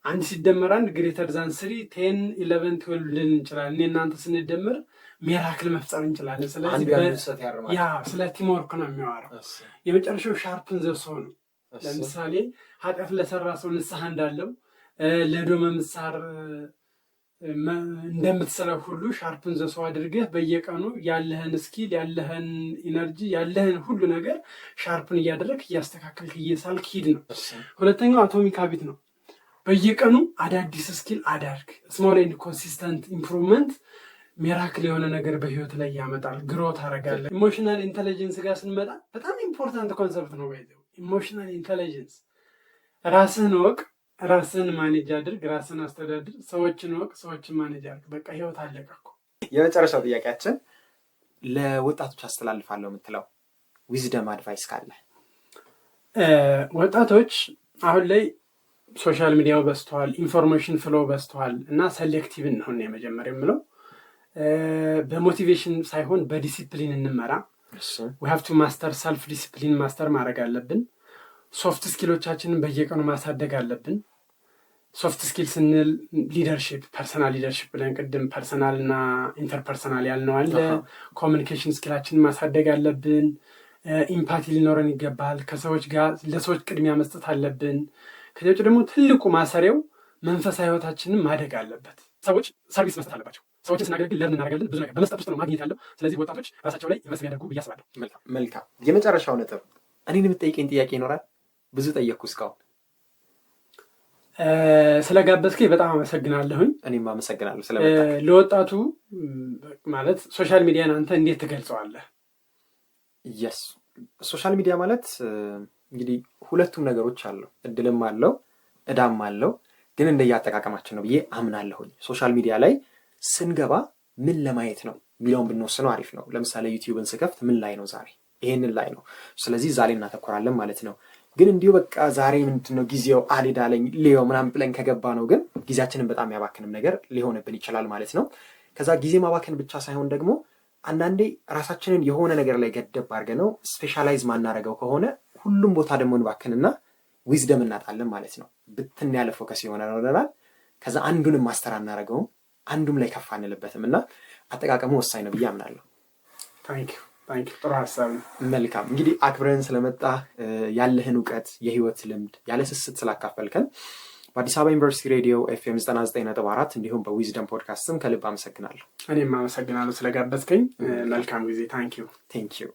1 ሲደመር 1 ግሬተር ዛን 3 10 11 12 ልን እንችላለን። እኔ እናንተ ስንደምር ሚራክል መፍጠር እንችላለን። ስለዚህ ስለ ቲምወርክ ነው የሚያወራው። የመጨረሻው ሻርፕን ዘ ሶ ነው። ለምሳሌ ኃጢአት ለሰራ ሰው ንስሐ እንዳለው ለዶመ ምሳር እንደምትሰራው ሁሉ ሻርፕን ዘ ሶ አድርገህ በየቀኑ ያለህን ስኪል፣ ያለህን ኢነርጂ፣ ያለህን ሁሉ ነገር ሻርፕን እያደረግህ እያስተካከልክ እየሳልክ ሂድ ነው። 2ኛው አቶሚክ ሃቢት ነው። በየቀኑ አዳዲስ ስኪል አዳርግ። ስሞል ኤንድ ኮንሲስተንት ኢምፕሩቭመንት ሚራክል የሆነ ነገር በህይወት ላይ ያመጣል። ግሮት አደርጋለሁ። ኢሞሽናል ኢንተለጀንስ ጋር ስንመጣ በጣም ኢምፖርታንት ኮንሰፕት ነው። ኢሞሽናል ኢንተለጀንስ፣ ራስህን ወቅ፣ ራስህን ማኔጅ አድርግ፣ ራስህን አስተዳድር። ሰዎችን ወቅ፣ ሰዎችን ማኔጅ አድርግ። በቃ ህይወት አለቀ እኮ። የመጨረሻው ጥያቄያችን ለወጣቶች አስተላልፋለሁ የምትለው ዊዝደም አድቫይስ ካለ? ወጣቶች አሁን ላይ ሶሻል ሚዲያው በዝተዋል፣ ኢንፎርሜሽን ፍሎ በዝተዋል እና ሴሌክቲቭን ነው የመጀመሪያ የምለው። በሞቲቬሽን ሳይሆን በዲሲፕሊን እንመራ። we have to master self discipline ማስተር ማድረግ አለብን። ሶፍት ስኪሎቻችንን በየቀኑ ማሳደግ አለብን። ሶፍት ስኪል ስንል ሊደርሺፕ፣ ፐርሰናል ሊደርሺፕ ብለን ቅድም ፐርሰናል እና ኢንተርፐርሰናል ያልነው አለ። ኮሚኒኬሽን ስኪላችንን ማሳደግ አለብን። ኢምፓቲ ሊኖረን ይገባል። ከሰዎች ጋር ለሰዎች ቅድሚያ መስጠት አለብን። ከዚያ ውጭ ደግሞ ትልቁ ማሰሪያው መንፈሳዊ ህይወታችንን ማደግ አለበት። ሰዎች ሰርቪስ መስጠት አለባቸው። ሰዎችን ስናገለግል ለምን እናደርጋለን? ብዙ ነገር በመስጠት ውስጥ ነው ማግኘት ያለው። ስለዚህ ወጣቶች ራሳቸው ላይ ኢንቨስት ቢያደርጉ ብዬ አስባለሁ። መልካም። የመጨረሻው ነጥብ እኔን የምትጠይቀኝ ጥያቄ ይኖራል? ብዙ ጠየቅኩ እስካሁን። ስለጋበዝከኝ በጣም አመሰግናለሁኝ። እኔም አመሰግናለሁ ስለመጣ። ለወጣቱ ማለት ሶሻል ሚዲያን አንተ እንዴት ትገልጸዋለህ? የስ ሶሻል ሚዲያ ማለት እንግዲህ ሁለቱም ነገሮች አለው። እድልም አለው እዳም አለው። ግን እንደየአጠቃቀማችን ነው ብዬ አምናለሁኝ። ሶሻል ሚዲያ ላይ ስንገባ ምን ለማየት ነው የሚለውን ብንወስነው አሪፍ ነው። ለምሳሌ ዩቲዩብን ስከፍት ምን ላይ ነው ዛሬ? ይሄንን ላይ ነው። ስለዚህ ዛሬ እናተኮራለን ማለት ነው። ግን እንዲሁ በቃ ዛሬ ምንድነው ጊዜው አልሄዳለኝ ሊዮ ምናምን ብለን ከገባ ነው ግን ጊዜያችንን በጣም ያባክንም ነገር ሊሆንብን ይችላል ማለት ነው። ከዛ ጊዜ ማባከን ብቻ ሳይሆን ደግሞ አንዳንዴ ራሳችንን የሆነ ነገር ላይ ገደብ አድርገነው ስፔሻላይዝ ማናረገው ከሆነ ሁሉም ቦታ ደግሞ እንባክንና ዊዝደም እናጣለን ማለት ነው። ብትን ያለ ፎከስ ይሆናል። ከዛ አንዱንም ማስተር አናረገውም፣ አንዱም ላይ ከፍ አንልበትም እና አጠቃቀሙ ወሳኝ ነው ብዬ አምናለሁ። ታንክ ዩ ጥሩ ሀሳብ ነው። መልካም እንግዲህ አክብረን ስለመጣ ያለህን እውቀት የህይወት ልምድ ያለ ስስት ስላካፈልከን በአዲስ አበባ ዩኒቨርሲቲ ሬዲዮ ኤፍኤም 99.4 እንዲሁም በዊዝደም ፖድካስትም ከልብ አመሰግናለሁ። እኔም አመሰግናለሁ ስለጋበዝከኝ። መልካም ጊዜ። ታንክ ዩ